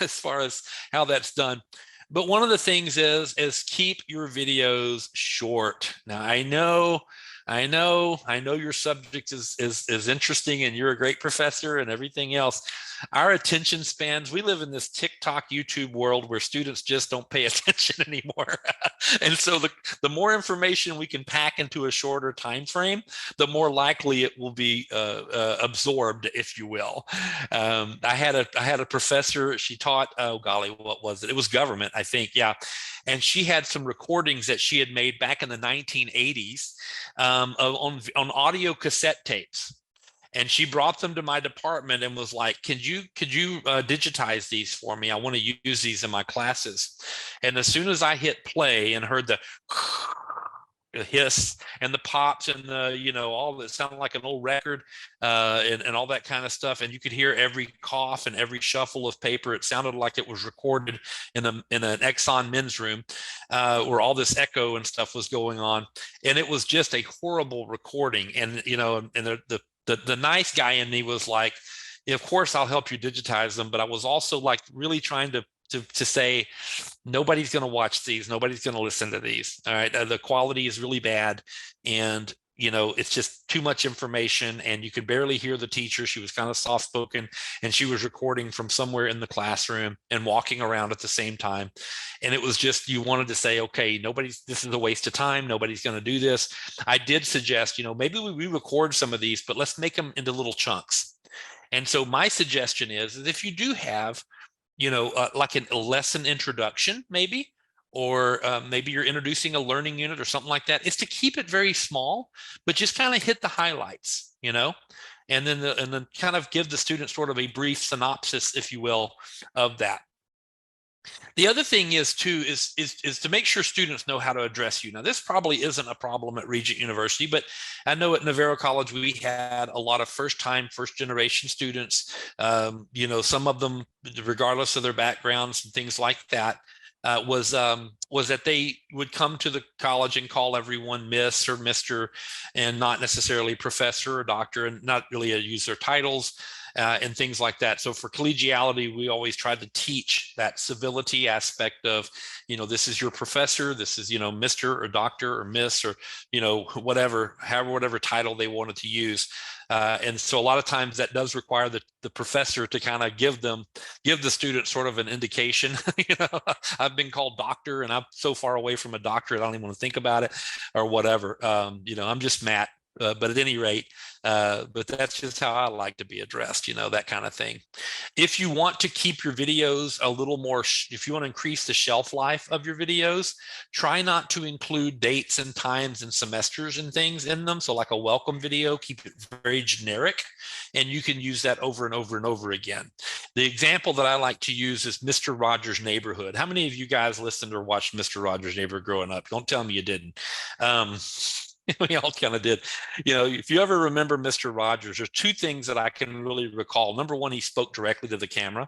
as far as how that's done. But one of the things is keep your videos short. Now, I know your subject is interesting, and you're a great professor and everything else. Our attention spans, we live in this TikTok, YouTube world where students just don't pay attention anymore. And so the more information we can pack into a shorter time frame, the more likely it will be absorbed, if you will. I had a professor, she taught, oh golly, what was it? It was government, I think, yeah. And she had some recordings that she had made back in the 1980s on audio cassette tapes. And she brought them to my department and was like, could you digitize these for me? I want to use these in my classes. And as soon as I hit play and heard the hiss and the pops and the, all that sounded like an old record and all that kind of stuff, and you could hear every cough and every shuffle of paper. It sounded like it was recorded in an Exxon men's room where all this echo and stuff was going on. And it was just a horrible recording. And, and the nice guy in me was like, of course, I'll help you digitize them. But I was also like really trying to say, nobody's going to watch these. Nobody's going to listen to these. All right. The quality is really bad. And, it's just too much information, and you could barely hear the teacher. She was kind of soft spoken, and she was recording from somewhere in the classroom and walking around at the same time. And it was just, you wanted to say, okay, this is a waste of time. Nobody's going to do this. I did suggest, maybe we re-record some of these, but let's make them into little chunks. And so my suggestion is if you do have, like a lesson introduction, maybe, or maybe you're introducing a learning unit or something like that, is to keep it very small, but just kind of hit the highlights, and then kind of give the students sort of a brief synopsis, if you will, of that. The other thing is to make sure students know how to address you. Now, this probably isn't a problem at Regent University, but I know at Navarro College we had a lot of first generation students. Some of them, regardless of their backgrounds and things like that, was that they would come to the college and call everyone Miss or Mr. and not necessarily professor or doctor, and not really use their titles and things like that. So for collegiality, we always tried to teach that civility aspect of, this is your professor, this is, Mr. or doctor or Miss or, whatever title they wanted to use. And so a lot of times that does require the professor to kind of give the student sort of an indication. I've been called doctor, and I'm so far away from a doctorate, I don't even want to think about it or whatever. I'm just Matt. But at any rate, but that's just how I like to be addressed, that kind of thing. If you want to keep your videos a little more, if you want to increase the shelf life of your videos, try not to include dates and times and semesters and things in them. So like a welcome video, keep it very generic, and you can use that over and over and over again. The example that I like to use is Mr. Rogers' Neighborhood. How many of you guys listened or watched Mr. Rogers' Neighborhood growing up? Don't tell me you didn't. We all kind of did. If you ever remember Mr. Rogers, there's two things that I can really recall. Number one, he spoke directly to the camera.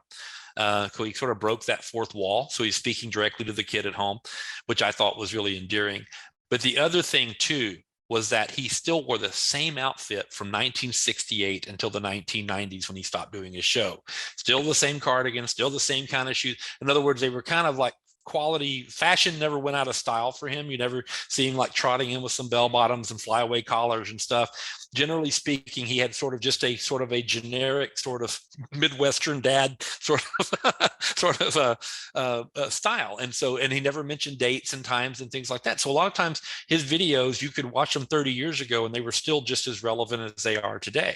So he sort of broke that fourth wall. So he's speaking directly to the kid at home, which I thought was really endearing. But the other thing too was that he still wore the same outfit from 1968 until the 1990s when he stopped doing his show. Still the same cardigan, still the same kind of shoes. In other words, they were kind of like quality. Fashion never went out of style for him. You never see him like trotting in with some bell bottoms and flyaway collars and stuff. Generally speaking, he had sort of a generic sort of Midwestern dad sort of style. And he never mentioned dates and times and things like that. So a lot of times his videos, you could watch them 30 years ago and they were still just as relevant as they are today.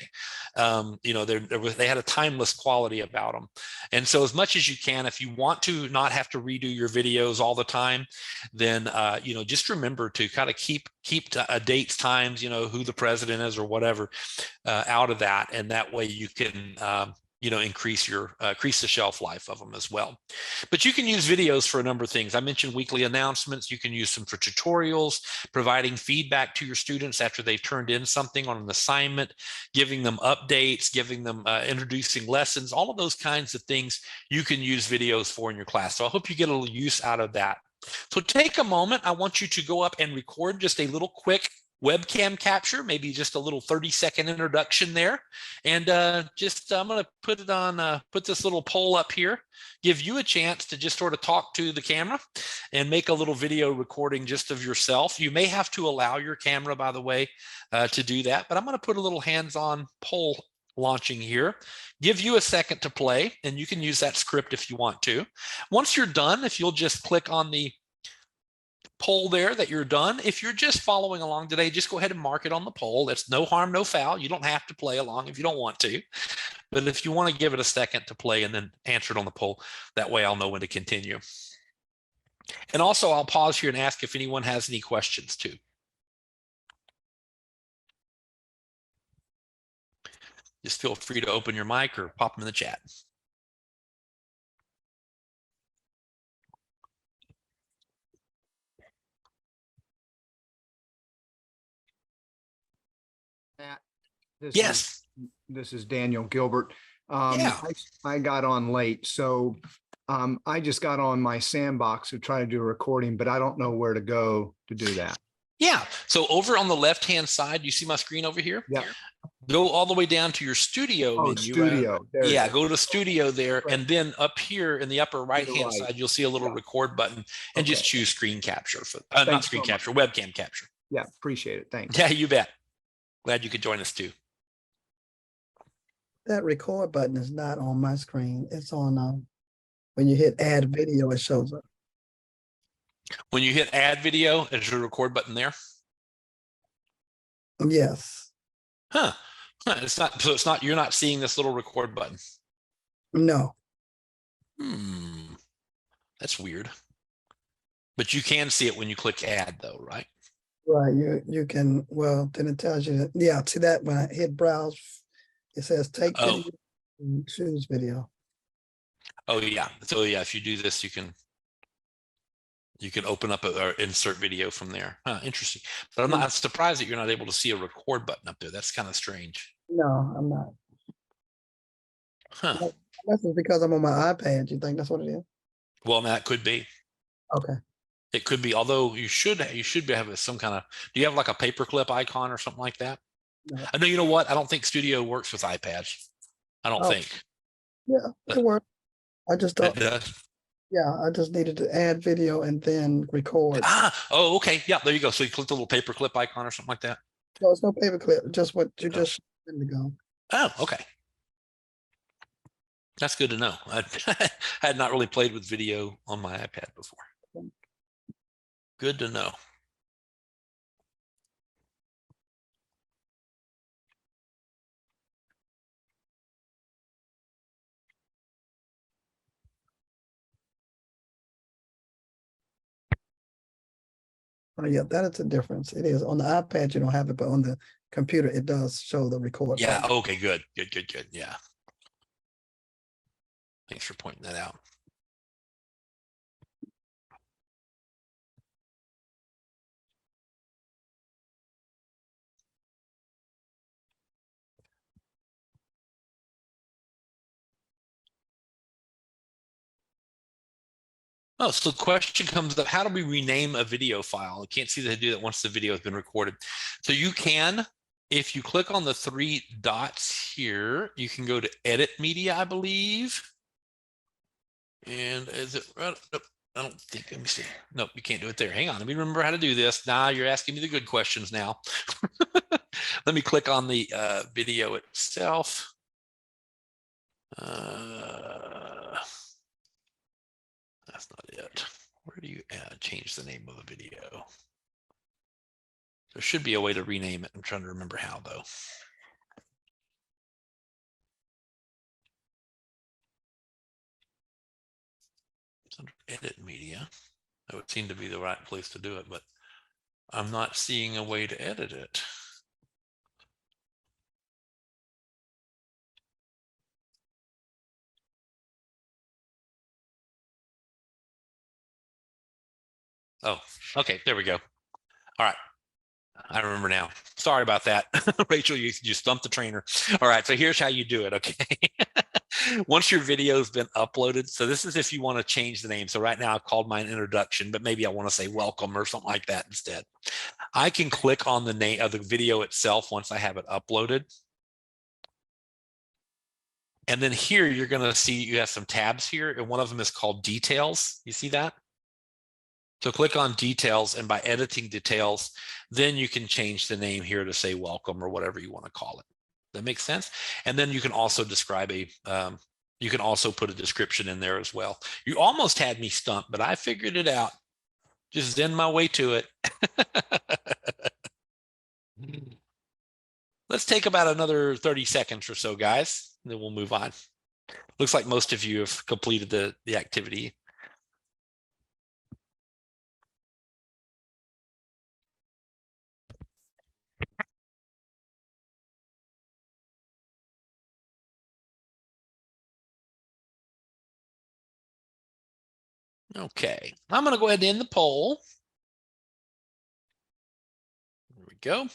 They had a timeless quality about them. And so as much as you can, if you want to not have to redo your videos all the time, then just remember to kind of keep dates, times, who the president is or whatever, out of that, and that way you can increase the shelf life of them as well. But you can use videos for a number of things. I mentioned weekly announcements. You can use them for tutorials, providing feedback to your students after they've turned in something on an assignment, giving them updates, giving them introducing lessons, all of those kinds of things you can use videos for in your class. So I hope you get a little use out of that. So take a moment. I want you to go up and record just a little quick webcam capture, maybe just a little 30-second introduction there. And I'm going to put it on, put this little poll up here, give you a chance to just sort of talk to the camera and make a little video recording just of yourself. You may have to allow your camera, by the way, to do that, but I'm going to put a little hands-on poll launching here. Give you a second to play, and you can use that script if you want to. Once you're done, if you'll just click on the poll there that you're done. If you're just following along today, just go ahead and mark it on the poll. That's no harm, no foul. You don't have to play along if you don't want to. But if you want to give it a second to play and then answer it on the poll, that way I'll know when to continue. And also I'll pause here and ask if anyone has any questions too. Just feel free to open your mic or pop them in the chat. Yes. This is Daniel Gilbert. Yeah. I got on late, so I just got on my Sandbox to try to do a recording, but I don't know where to go to do that. Yeah. So over on the left-hand side, you see my screen over here? Yeah. Go all the way down to your studio menu. Studio. Yeah, go to studio there, right. And then up here in the upper right-hand side, you'll see a little record button, and just choose screen capture for not screen capture, webcam capture. Yeah, appreciate it. Thanks. Yeah, you bet. Glad you could join us too. That record button is not on my screen. It's on when you hit add video, it shows up. When you hit add video, is your record button there? Yes. Huh. It's not. So it's not. You're not seeing this little record button. No. That's weird. But you can see it when you click add, though, right? Right. You can. Well, then it tells you. Yeah. See that when I hit browse, it says take video and choose video. Oh yeah. So yeah, if you do this, you can open up or insert video from there. Huh, interesting. But I'm not surprised that you're not able to see a record button up there. That's kind of strange. No, I'm not. Huh. That's because I'm on my iPad. You think that's what it is? Well, that could be. Okay. It could be. Although you should have some kind of. Do you have like a paperclip icon or something like that? No. I know. You know what? I don't think Studio works with iPads. I don't think. Yeah, it works. I just thought. It does. Yeah, I just needed to add video and then record. Oh, okay. Yeah, there you go. So you click the little paperclip icon or something like that. No, it's no paperclip. Just what you just a minute ago. Oh, okay. That's good to know. I had not really played with video on my iPad before. Good to know. Oh, yeah, that is the difference. It is on the iPad, you don't have it, but on the computer, it does show the record. Yeah. button. Okay. Good. Yeah. Thanks for pointing that out. Oh, so the question comes up, how do we rename a video file? I can't see that they do that once the video has been recorded. So you can, if you click on the three dots here, you can go to edit media, I believe. And is it, nope, I don't think, let me see. Nope, you can't do it there. Hang on, let me remember how to do this. Now you're asking me the good questions now. Let me click on the video itself. That's not it. Where do you change the name of the video? There should be a way to rename it. I'm trying to remember how, though. It's under edit media. That would seem to be the right place to do it, but I'm not seeing a way to edit it. Oh, okay, there we go. All right. I remember now. Sorry about that. Rachel, you stumped the trainer. All right, so here's how you do it, okay? Once your video has been uploaded, so this is if you want to change the name. So right now I've called mine introduction, but maybe I want to say welcome or something like that instead. I can click on the name of the video itself once I have it uploaded. And then here you're going to see you have some tabs here, and one of them is called details. You see that? So click on details, and by editing details, then you can change the name here to say welcome or whatever you want to call it. That makes sense. And then you can also describe you can also put a description in there as well. You almost had me stumped, but I figured it out. Just zen my way to it. Let's take about another 30 seconds or so, guys, and then we'll move on. Looks like most of you have completed the activity. Okay, I'm going to go ahead and end the poll. There we go.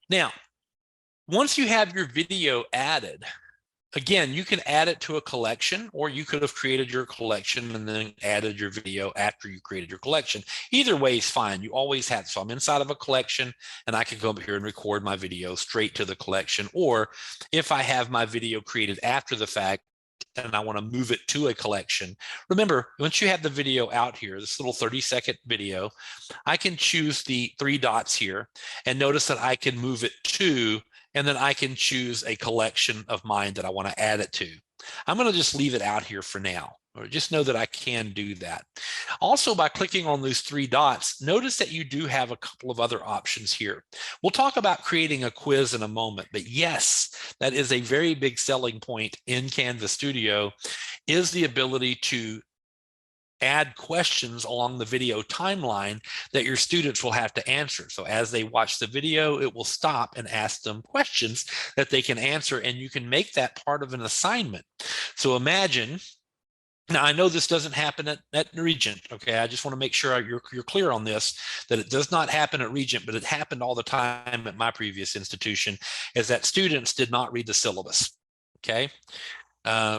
Now, once you have your video added, again, you can add it to a collection, or you could have created your collection and then added your video after you created your collection. Either way is fine. You always have. So I'm inside of a collection and I can go up here and record my video straight to the collection. Or if I have my video created after the fact and I want to move it to a collection, remember, once you have the video out here, this little 30-second video, I can choose the three dots here and notice that I can move it to, and then I can choose a collection of mine that I want to add it to. I'm going to just leave it out here for now, or just know that I can do that. Also, by clicking on those three dots, notice that you do have a couple of other options here. We'll talk about creating a quiz in a moment, but yes, that is a very big selling point in Canvas Studio, is the ability to add questions along the video timeline that your students will have to answer. So as they watch the video, it will stop and ask them questions that they can answer, and you can make that part of an assignment. So imagine, now I know this doesn't happen at Regent, okay? I just want to make sure you're clear on this, that it does not happen at Regent, but it happened all the time at my previous institution, is that students did not read the syllabus, okay?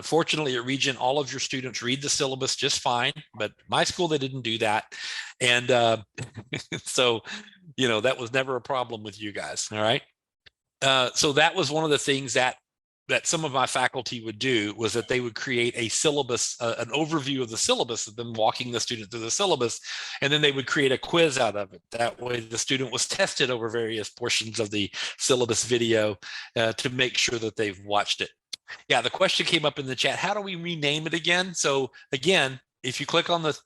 Fortunately at Regent, all of your students read the syllabus just fine, but my school, they didn't do that. And so, you know, that was never a problem with you guys, all right? So that was one of the things that some of my faculty would do, was that they would create a syllabus, an overview of the syllabus of them walking the student through the syllabus, and then they would create a quiz out of it. That way the student was tested over various portions of the syllabus video to make sure that they've watched it. Yeah, the question came up in the chat. How do we rename it again? So again, if you click on the,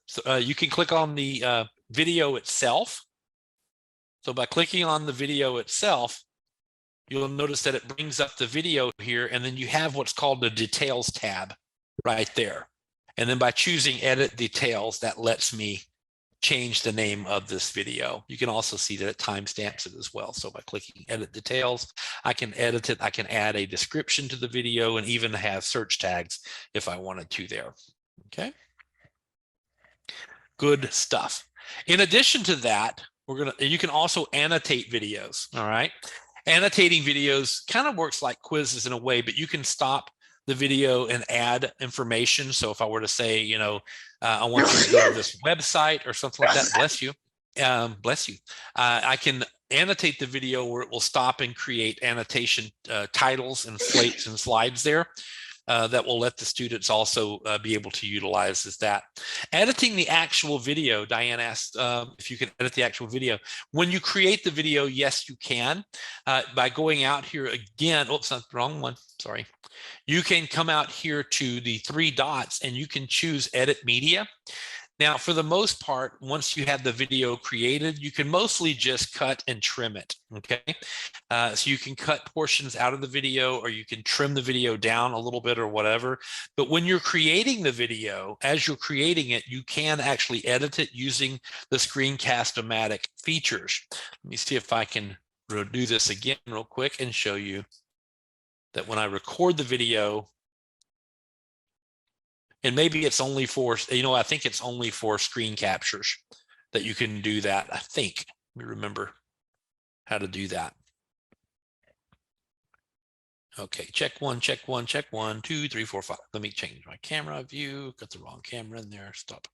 you can click on the video itself. So by clicking on the video itself, you'll notice that it brings up the video here, and then you have what's called the details tab right there. And then by choosing edit details, that lets me change the name of this video. You can also see that it timestamps it as well. So by clicking edit details, I can edit it. I can add a description to the video and even have search tags if I wanted to there. Okay. Good stuff. In addition to that, you can also annotate videos. All right. Annotating videos kind of works like quizzes in a way, but you can stop the video and add information. So if I were to say, you know, I want you to go to this website or something like that, bless you, bless you. I can annotate the video where it will stop and create annotation titles and slates and slides there. That will let the students also be able to utilize is that. Editing the actual video, Diane asked if you can edit the actual video. When you create the video, yes, you can. By going out here again, oops, that's the wrong one, sorry. You can come out here to the 3 dots and you can choose edit media. Now, for the most part, once you have the video created, you can mostly just cut and trim it, okay? So you can cut portions out of the video or you can trim the video down a little bit or whatever. But when you're creating the video, as you're creating it, you can actually edit it using the screencast-o-matic features. Let me see if I can do this again real quick and show you that when I record the video, and maybe it's only for, you know, I think it's only for screen captures that you can do that. I think, let me remember how to do that. Okay, check one, check one, check 1, 2, 3, 4, 5. Let me change my camera view. Got the wrong camera in there. Stop.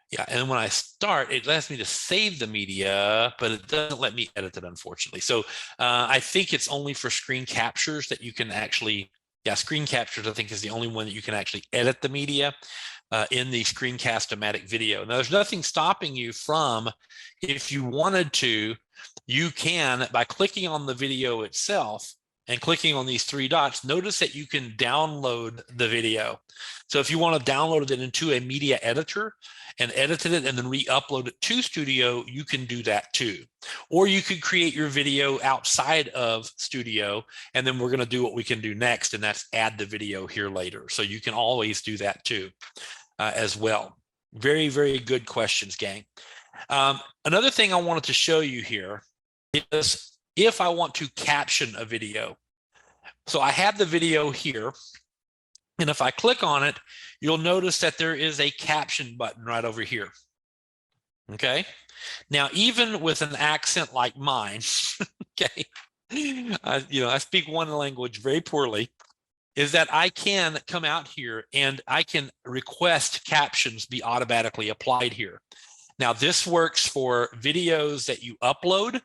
Yeah, and when I start, it lets me to save the media, but it doesn't let me edit it, unfortunately. So I think it's only for screen captures that you can actually, yeah, screen captures, I think, is the only one that you can actually edit the media in the screencast-o-matic video. Now, there's nothing stopping you from, if you wanted to, you can, by clicking on the video itself and clicking on these 3 dots, notice that you can download the video. So if you want to download it into a media editor and edit it and then re-upload it to Studio, you can do that too. Or you could create your video outside of Studio, and then we're going to do what we can do next, and that's add the video here later. So you can always do that too as well. Very, very good questions, gang. Another thing I wanted to show you here is if I want to caption a video. So I have the video here, and if I click on it, you'll notice that there is a caption button right over here. Okay. Now, even with an accent like mine, okay, you know, I speak one language very poorly, is that I can come out here and I can request captions be automatically applied here. Now, this works for videos that you upload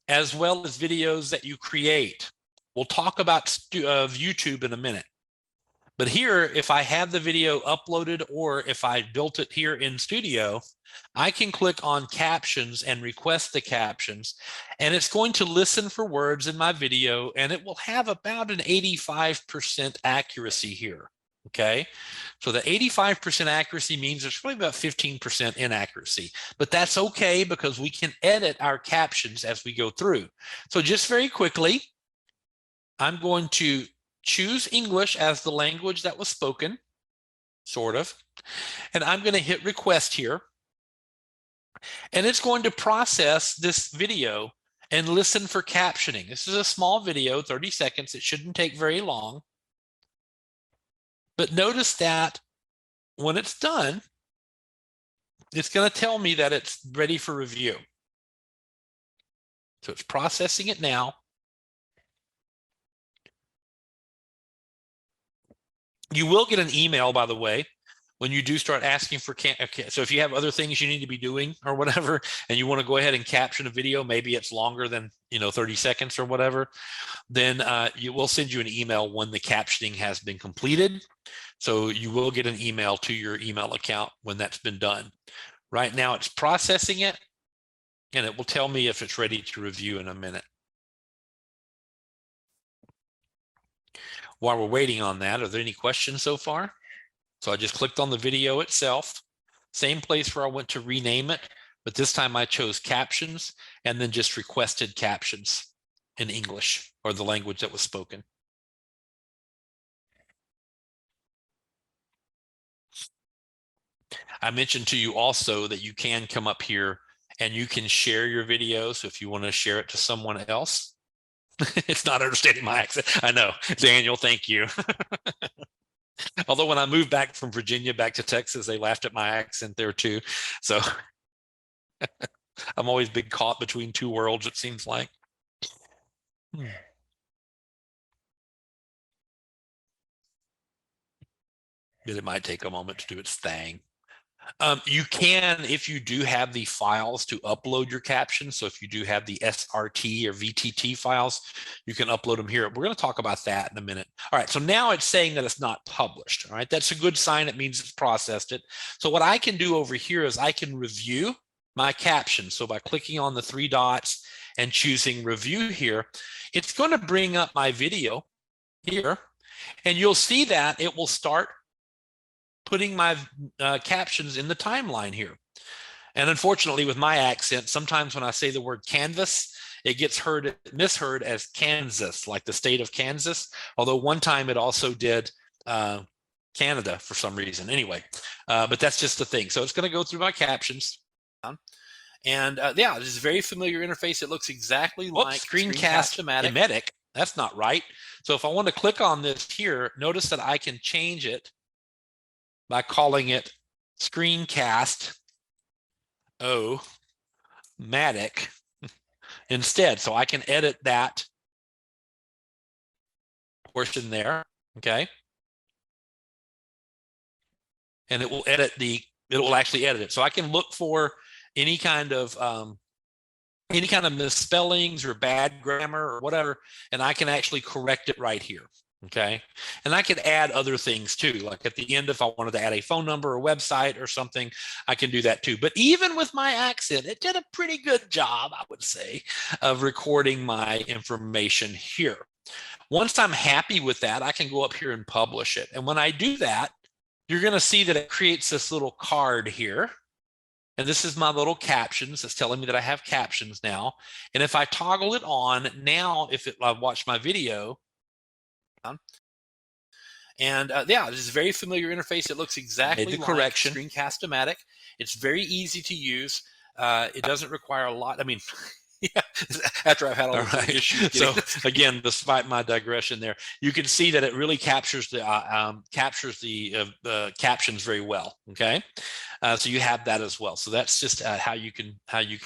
as well as videos that you create. We'll talk about YouTube in a minute. But here, if I have the video uploaded or if I built it here in Studio, I can click on captions and request the captions, and it's going to listen for words in my video, and it will have about an 85% accuracy here. Okay, so the 85% accuracy means there's probably about 15% inaccuracy, but that's okay because we can edit our captions as we go through. So just very quickly, I'm going to choose English as the language that was spoken, sort of, and I'm going to hit request here, and it's going to process this video and listen for captioning. This is a small video, 30 seconds. It shouldn't take very long. But notice that when it's done, it's going to tell me that it's ready for review. So it's processing it now. You will get an email, by the way, when you do start asking for, so if you have other things you need to be doing or whatever, and you want to go ahead and caption a video, maybe it's longer than, 30 seconds or whatever, then you will send you an email when the captioning has been completed. So you will get an email to your email account when that's been done. Right now it's processing it, and it will tell me if it's ready to review in a minute. While we're waiting on that, are there any questions so far? So I just clicked on the video itself, same place where I went to rename it, but this time I chose captions and then just requested captions in English or the language that was spoken. I mentioned to you also that you can come up here and you can share your video. So if you want to share it to someone else, it's not understanding my accent. I know, Daniel, thank you. Although when I moved back from Virginia back to Texas, they laughed at my accent there too. So I'm always been caught between two worlds, it seems like. It might take a moment to do its thing. You can, if you do have the files to upload your captions. So if you do have the SRT or VTT files, you can upload them here. We're going to talk about that in a minute. All right, so now it's saying that it's not published. All right, that's a good sign. It means it's processed it. So what I can do over here is I can review my captions. So by clicking on the three dots and choosing review here, it's going to bring up my video here, and you'll see that it will start putting my captions in the timeline here. And unfortunately, with my accent, sometimes when I say the word canvas, it gets misheard as Kansas, like the state of Kansas. Although one time it also did Canada for some reason. Anyway, but that's just the thing. So it's going to go through my captions. And yeah, this is a very familiar interface. It looks exactly like Screencast-O-Matic. That's not right. So if I want to click on this here, notice that I can change it by calling it Screencast-O-Matic instead. So I can edit that portion there, okay? And it will actually edit it. So I can look for any kind of misspellings or bad grammar or whatever, and I can actually correct it right here. Okay. And I could add other things too. Like at the end, if I wanted to add a phone number or website or something, I can do that too. But even with my accent, it did a pretty good job, I would say, of recording my information here. Once I'm happy with that, I can go up here and publish it. And when I do that, you're going to see that it creates this little card here. And this is my little captions. It's telling me that I have captions now. And if I toggle it on now, if I watch my video, and yeah, this is a very familiar interface. It looks exactly like Screencast-O-Matic. It's very easy to use. It doesn't require a lot. I mean, yeah, after I've had all the issues. So again, despite my digression there, you can see that it really captures the captions very well. Okay, so you have that as well. So that's just how you can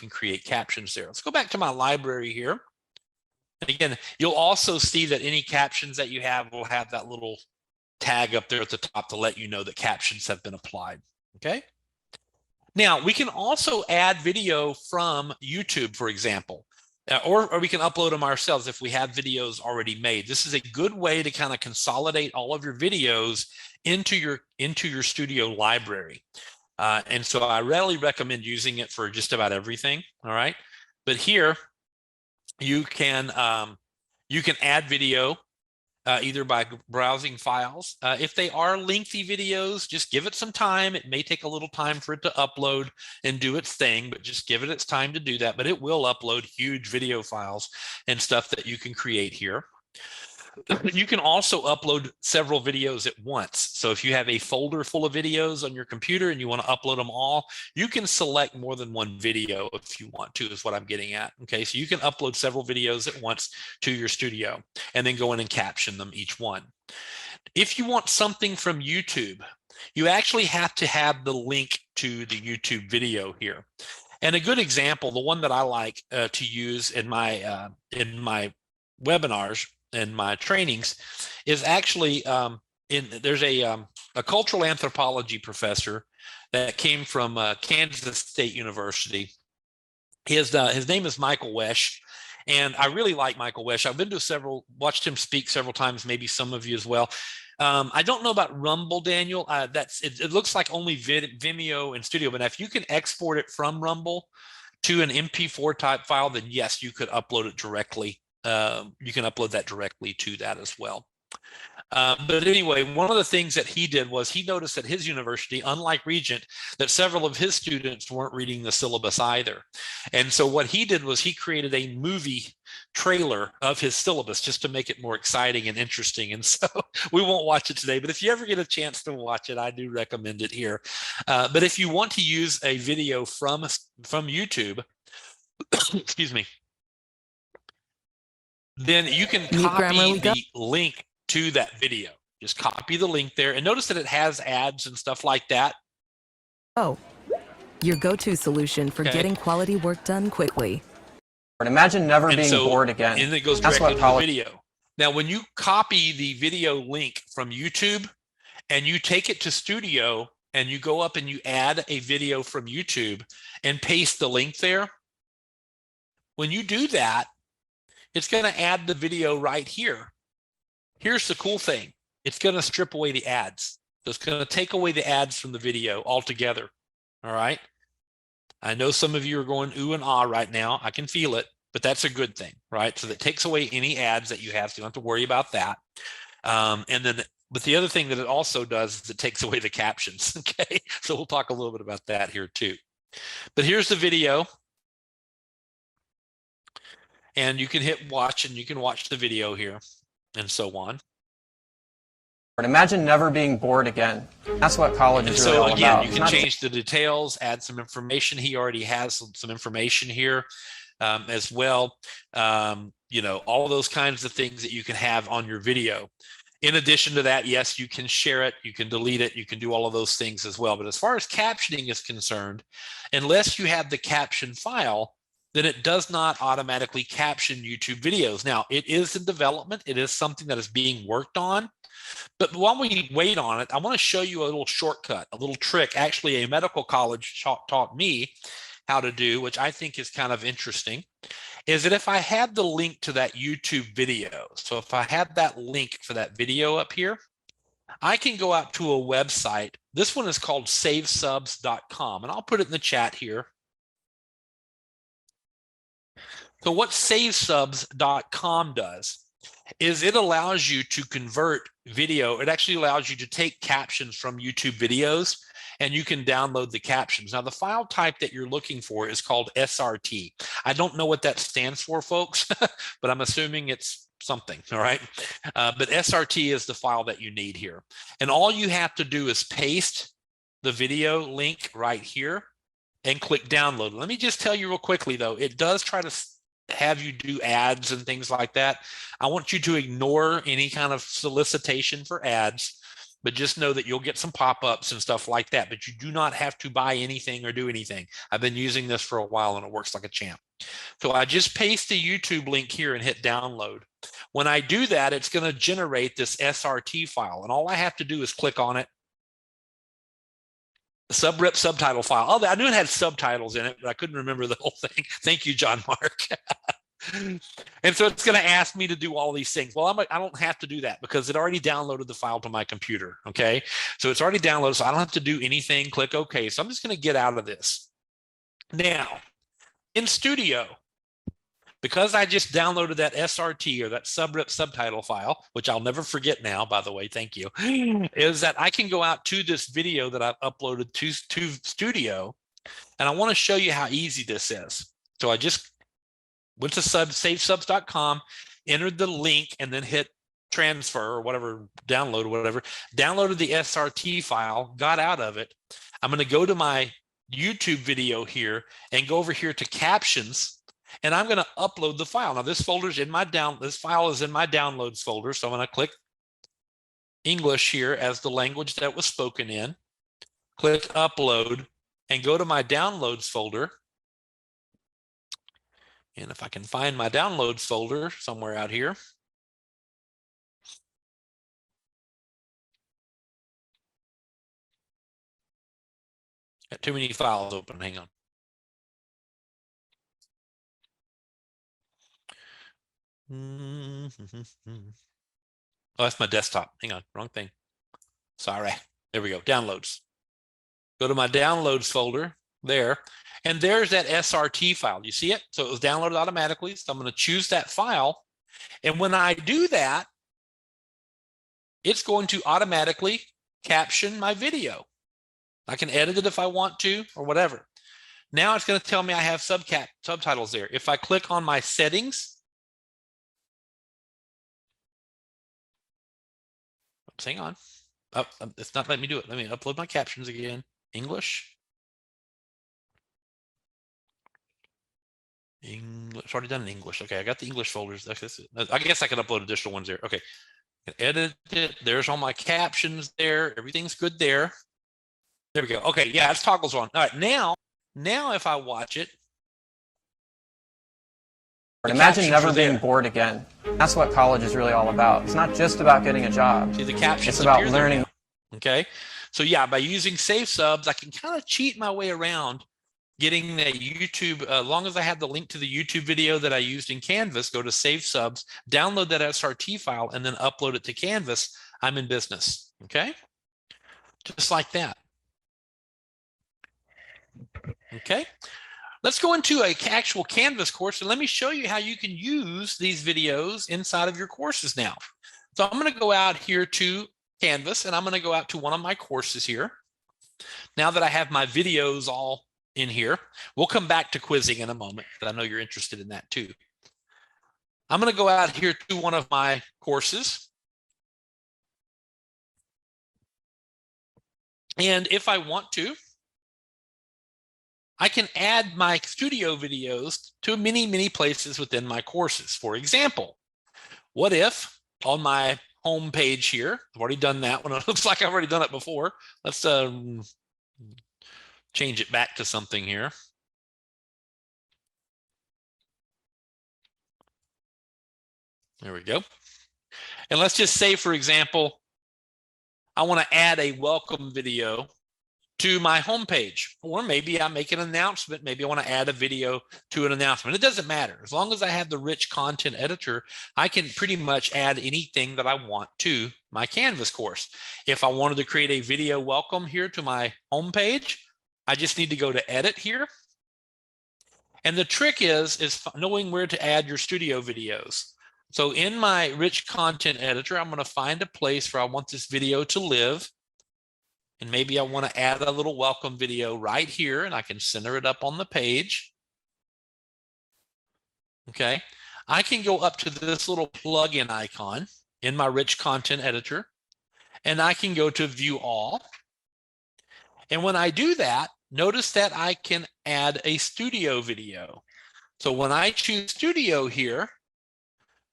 create captions there. Let's go back to my library here. And again, you'll also see that any captions that you have will have that little tag up there at the top to let you know that captions have been applied. Okay. Now we can also add video from YouTube, for example, or we can upload them ourselves if we have videos already made. This is a good way to kind of consolidate all of your videos into your studio library. And so I really recommend using it for just about everything. All right. But here, you can add video either by browsing files. If they are lengthy videos, just give it some time. It may take a little time for it to upload and do its thing, but just give it its time to do that. But it will upload huge video files and stuff that you can create here. You can also upload several videos at once. So if you have a folder full of videos on your computer and you want to upload them all, you can select more than one video if you want to, is what I'm getting at. Okay, so you can upload several videos at once to your studio and then go in and caption them each one. If you want something from YouTube, you actually have to have the link to the YouTube video here. And a good example, the one that I like to use in my webinars and my trainings is actually there's a cultural anthropology professor that came from Kansas State University. His name is Michael Wesch, and I really like Michael Wesch. I've been to watched him speak several times, maybe some of you as well. I don't know about Rumble, Daniel. It looks like only Vimeo and Studio, but if you can export it from Rumble to an MP4 type file, then yes, you could upload it directly. You can upload that directly to that as well. But anyway, one of the things that he did was he noticed at his university, unlike Regent, that several of his students weren't reading the syllabus either. And so what he did was he created a movie trailer of his syllabus just to make it more exciting and interesting. And so we won't watch it today, but if you ever get a chance to watch it, I do recommend it here. But if you want to use a video from YouTube, excuse me, then you can copy the link to that video. Just copy the link there and notice that it has ads and stuff like that. Oh, your go-to solution for getting quality work done quickly. Imagine never being bored again. And it goes directly to the video. Now, when you copy the video link from YouTube and you take it to Studio and you go up and you add a video from YouTube and paste the link there, when you do that, it's going to add the video right here. Here's the cool thing. It's going to strip away the ads. So it's going to take away the ads from the video altogether. All right. I know some of you are going ooh and ah right now. I can feel it, but that's a good thing, right? So that takes away any ads that you have. So you don't have to worry about that. But the other thing that it also does is it takes away the captions. Okay. So we'll talk a little bit about that here too. But here's the video. And you can hit watch and you can watch the video here and so on. Imagine never being bored again. That's what college is really all about. So again, you can change the details, add some information. He already has some information here as well. You know, all those kinds of things that you can have on your video. In addition to that, yes, you can share it, you can delete it, you can do all of those things as well. But as far as captioning is concerned, unless you have the caption file, then it does not automatically caption YouTube videos. Now, it is in development. It is something that is being worked on. But while we wait on it, I want to show you a little shortcut, a little trick. Actually, a medical college taught me how to do, which I think is kind of interesting, is that if I had the link to that YouTube video, so if I had that link for that video up here, I can go out to a website. This one is called savesubs.com, and I'll put it in the chat here. So what savesubs.com does is it allows you to convert video. It actually allows you to take captions from YouTube videos and you can download the captions. Now, the file type that you're looking for is called SRT. I don't know what that stands for, folks, but I'm assuming it's something, all right? But SRT is the file that you need here. And all you have to do is paste the video link right here and click download. Let me just tell you real quickly, though, it does try to have you do ads and things like that. I want you to ignore any kind of solicitation for ads, but just know that you'll get some pop-ups and stuff like that, but you do not have to buy anything or do anything. I've been using this for a while and it works like a champ. So I just paste the YouTube link here and hit download. When I do that, it's going to generate this SRT file, and all I have to do is click on it. Subrip subtitle file. Oh, I knew it had subtitles in it, but I couldn't remember the whole thing. Thank you, John Mark. And so it's going to ask me to do all these things. Well, I don't have to do that because it already downloaded the file to my computer. Okay. So it's already downloaded, so I don't have to do anything. Click OK. So I'm just going to get out of this. Now, in Studio, because I just downloaded that SRT or that subrip subtitle file, which I'll never forget now, by the way, thank you, is that I can go out to this video that I've uploaded to Studio, and I want to show you how easy this is. So I just went to savesubs.com, entered the link, and then hit transfer or whatever, download or whatever, downloaded the SRT file, got out of it. I'm going to go to my YouTube video here and go over here to captions. And I'm going to upload the file. Now, this file is in my downloads folder. So I'm going to click English here as the language that was spoken in, click upload, and go to my downloads folder. And if I can find my downloads folder somewhere out here. Got too many files open. Hang on. Oh, that's my desktop. Hang on, wrong thing. Sorry. There we go. Downloads. Go to my downloads folder there, and there's that SRT file. You see it? So it was downloaded automatically. So I'm going to choose that file. And when I do that, it's going to automatically caption my video. I can edit it if I want to or whatever. Now it's going to tell me I have subtitles there. If I click on my settings, oops, hang on. Oh, it's not letting me do it. Let me upload my captions again. English. It's already done in English. Okay, I got the English folders. I guess I can upload additional ones there. Okay, I can edit it. There's all my captions there. Everything's good there. There we go. Okay, yeah, it's toggles on. All right, now if I watch it, imagine never being bored again. That's what college is really all about. It's not just about getting a job. See, the captions it's about appear learning. there now. Okay, so yeah, by using save subs, I can kind of cheat my way around getting the YouTube. As long as I have the link to the YouTube video that I used in Canvas, go to save subs, download that SRT file, and then upload it to Canvas. I'm in business. Okay, just like that. Okay, let's go into an actual Canvas course and let me show you how you can use these videos inside of your courses now. So I'm going to go out here to Canvas and I'm going to go out to one of my courses here. Now that I have my videos all in here, we'll come back to quizzing in a moment, but I know you're interested in that too. I'm going to go out here to one of my courses. And if I want to, I can add my studio videos to many, many places within my courses. For example, what if on my home page here, I've already done that one. It looks like I've already done it before. Let's change it back to something here. There we go. And let's just say, for example, I want to add a welcome video to my homepage, or maybe I make an announcement. Maybe I want to add a video to an announcement. It doesn't matter. As long as I have the rich content editor, I can pretty much add anything that I want to my Canvas course. If I wanted to create a video welcome here to my homepage, I just need to go to edit here. And the trick is knowing where to add your studio videos. So in my rich content editor, I'm going to find a place where I want this video to live. And maybe I want to add a little welcome video right here, and I can center it up on the page. Okay. I can go up to this little plugin icon in my rich content editor, and I can go to view all. And when I do that, notice that I can add a studio video. So when I choose studio here,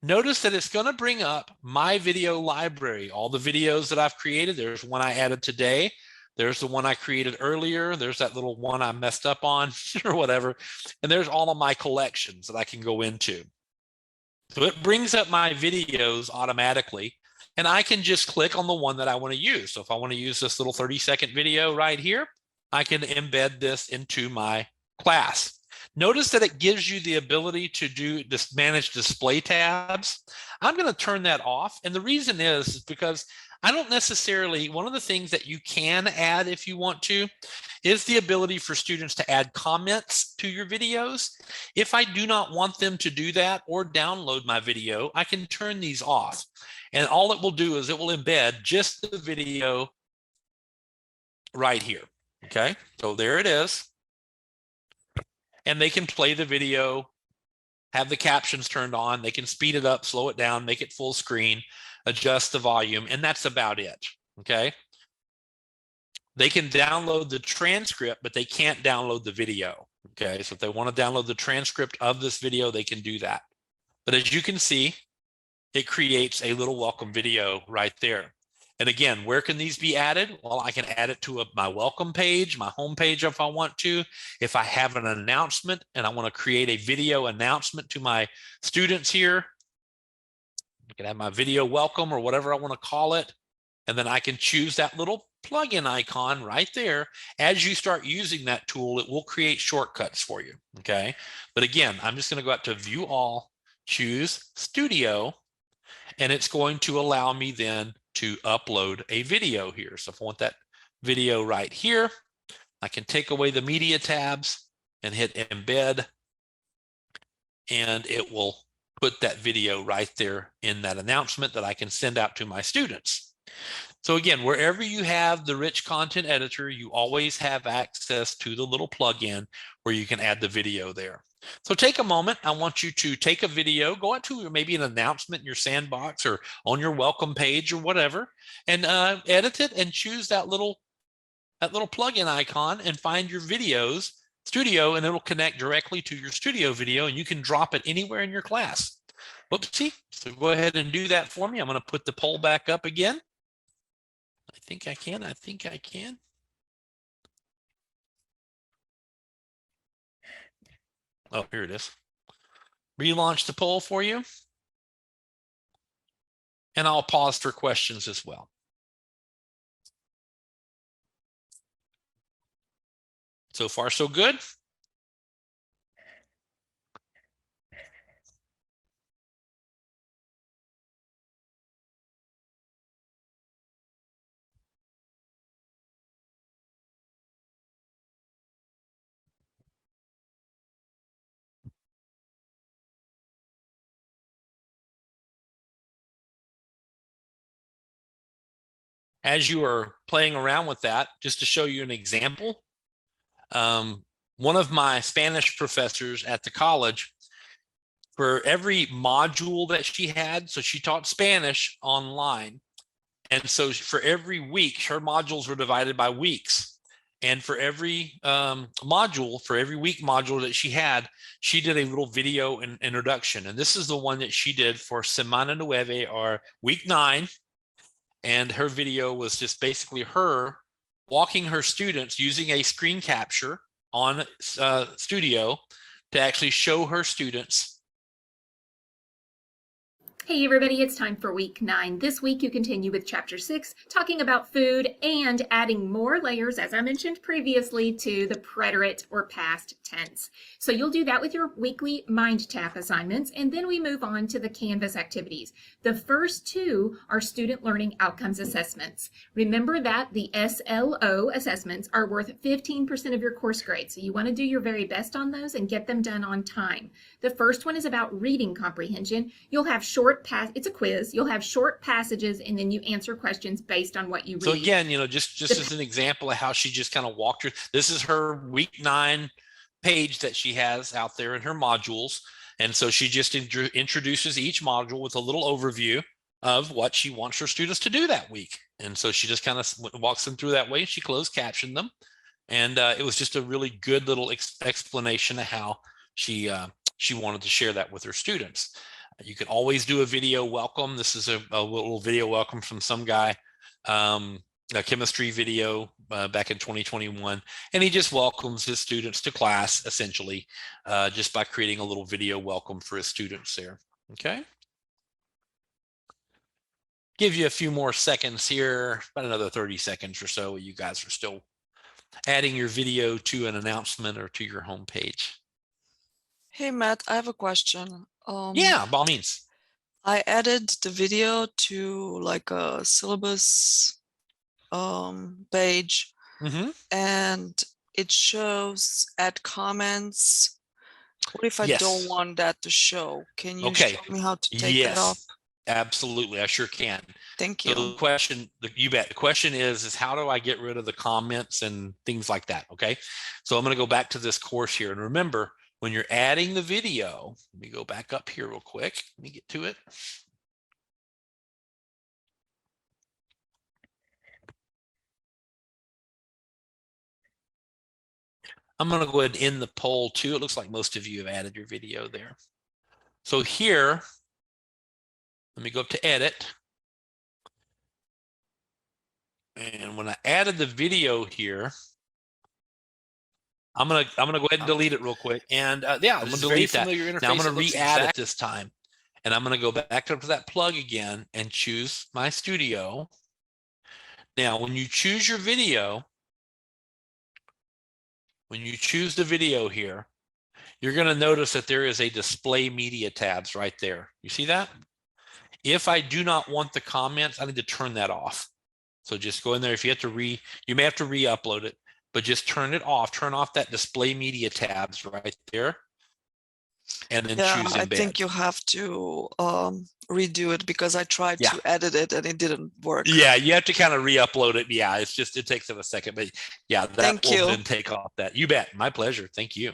notice that it's going to bring up my video library, all the videos that I've created. There's one I added today. There's the one I created earlier. There's that little one I messed up on or whatever. And there's all of my collections that I can go into. So it brings up my videos automatically. And I can just click on the one that I want to use. So if I want to use this little 30-second video right here, I can embed this into my class. Notice that it gives you the ability to manage display tabs. I'm going to turn that off. And the reason is because I don't necessarily, one of the things that you can add if you want to is the ability for students to add comments to your videos. If I do not want them to do that or download my video, I can turn these off. And all it will do is it will embed just the video right here. Okay, so there it is. And they can play the video, have the captions turned on. They can speed it up, slow it down, make it full screen, adjust the volume, and that's about it. Okay. They can download the transcript, but they can't download the video. Okay. So if they want to download the transcript of this video, they can do that. But as you can see, it creates a little welcome video right there. And again, where can these be added? Well, I can add it to my welcome page, my home page if I want to. If I have an announcement and I want to create a video announcement to my students here, I can have my video welcome or whatever I want to call it. And then I can choose that little plugin icon right there. As you start using that tool, it will create shortcuts for you. Okay. But again, I'm just going to go out to view all, choose studio, and it's going to allow me then to upload a video here. So if I want that video right here, I can take away the media tabs and hit embed, and it will put that video right there in that announcement that I can send out to my students. So again, wherever you have the rich content editor, you always have access to the little plugin where you can add the video there. So take a moment. I want you to take a video, go out to maybe an announcement in your sandbox or on your welcome page or whatever, and edit it and choose that little plugin icon and find your videos studio, and it'll connect directly to your studio video, and you can drop it anywhere in your class. Whoopsie. So go ahead and do that for me. I'm going to put the poll back up again. I think I can. I think I can. Oh, here it is. Relaunch the poll for you. And I'll pause for questions as well. So far, so good. As you are playing around with that, just to show you an example, one of my Spanish professors at the college, for every module that she had, so she taught Spanish online. And so for every week, her modules were divided by weeks. And for every module, for every week module that she had, she did a little video introduction. And this is the one that she did for Semana Nueve, or week 9. And her video was just basically her walking her students using a screen capture on Studio to actually show her students. Hey everybody, it's time for week 9. This week you continue with chapter 6, talking about food and adding more layers, as I mentioned previously, to the preterite or past tense. So you'll do that with your weekly mind tap assignments, and then we move on to the Canvas activities. The first 2 are student learning outcomes assessments. Remember that the SLO assessments are worth 15% of your course grade, so you want to do your very best on those and get them done on time. The first one is about reading comprehension. You'll have it's a quiz. You'll have short passages, and then you answer questions based on what you read. So again, just as an example of how she just kind of walked her, this is her week 9 page that she has out there in her modules. And so she just introduces each module with a little overview of what she wants her students to do that week. And so she just kind of walks them through that way. She closed captioned them. And it was just a really good little explanation of how she wanted to share that with her students. You can always do a video welcome. This is a little video welcome from some guy, a chemistry video back in 2021. And he just welcomes his students to class, essentially, just by creating a little video welcome for his students there. Okay. Give you a few more seconds here, about another 30 seconds or so. You guys are still adding your video to an announcement or to your homepage. Hey Matt, I have a question. Yeah, by all means. I added the video to like a syllabus page, and it shows add comments. What if I don't want that to show? Can you show me how to take that off? Absolutely, I sure can. Thank you. So the question, you bet. The question is how do I get rid of the comments and things like that? Okay, so I'm going to go back to this course here, and remember, when you're adding the video, let me go back up here real quick. Let me get to it. I'm going to go ahead and end the poll too. It looks like most of you have added your video there. So here, let me go up to edit. And when I added the video here, I'm gonna go ahead and delete it real quick. And yeah, I'm gonna delete that. Now I'm gonna re-add it this time. And I'm gonna go back up to that plug again and choose my studio. Now, when you choose your video, when you choose the video here, you're gonna notice that there is a display media tabs right there. You see that? If I do not want the comments, I need to turn that off. So just go in there. If you have to you may have to re-upload it, but just turn it off. Turn off that display media tabs right there. and then Yeah, choose I embed. think you have to redo it because I tried Yeah. to edit it and it didn't work. Yeah, you have to kind of re-upload it. Yeah, it's just, it takes a second, but yeah, that Thank will you. then take off that. You bet. My pleasure. Thank you.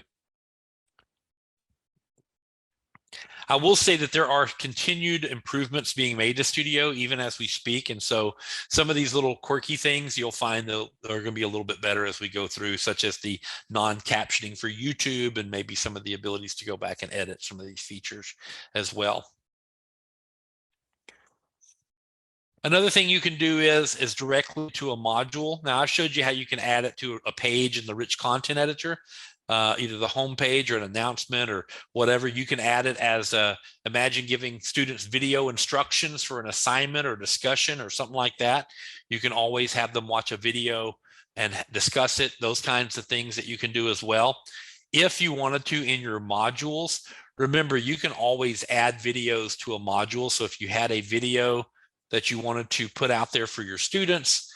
I will say that there are continued improvements being made to Studio even as we speak. And so some of these little quirky things you'll find that are going to be a little bit better as we go through, such as the non-captioning for YouTube and maybe some of the abilities to go back and edit some of these features as well. Another thing you can do is directly to a module. Now I showed you how you can add it to a page in the rich content editor, either the home page or an announcement or whatever. You can add it as imagine giving students video instructions for an assignment or discussion or something like that. You can always have them watch a video and discuss it, those kinds of things that you can do as well. If you wanted to in your modules, remember you can always add videos to a module. So if you had a video that you wanted to put out there for your students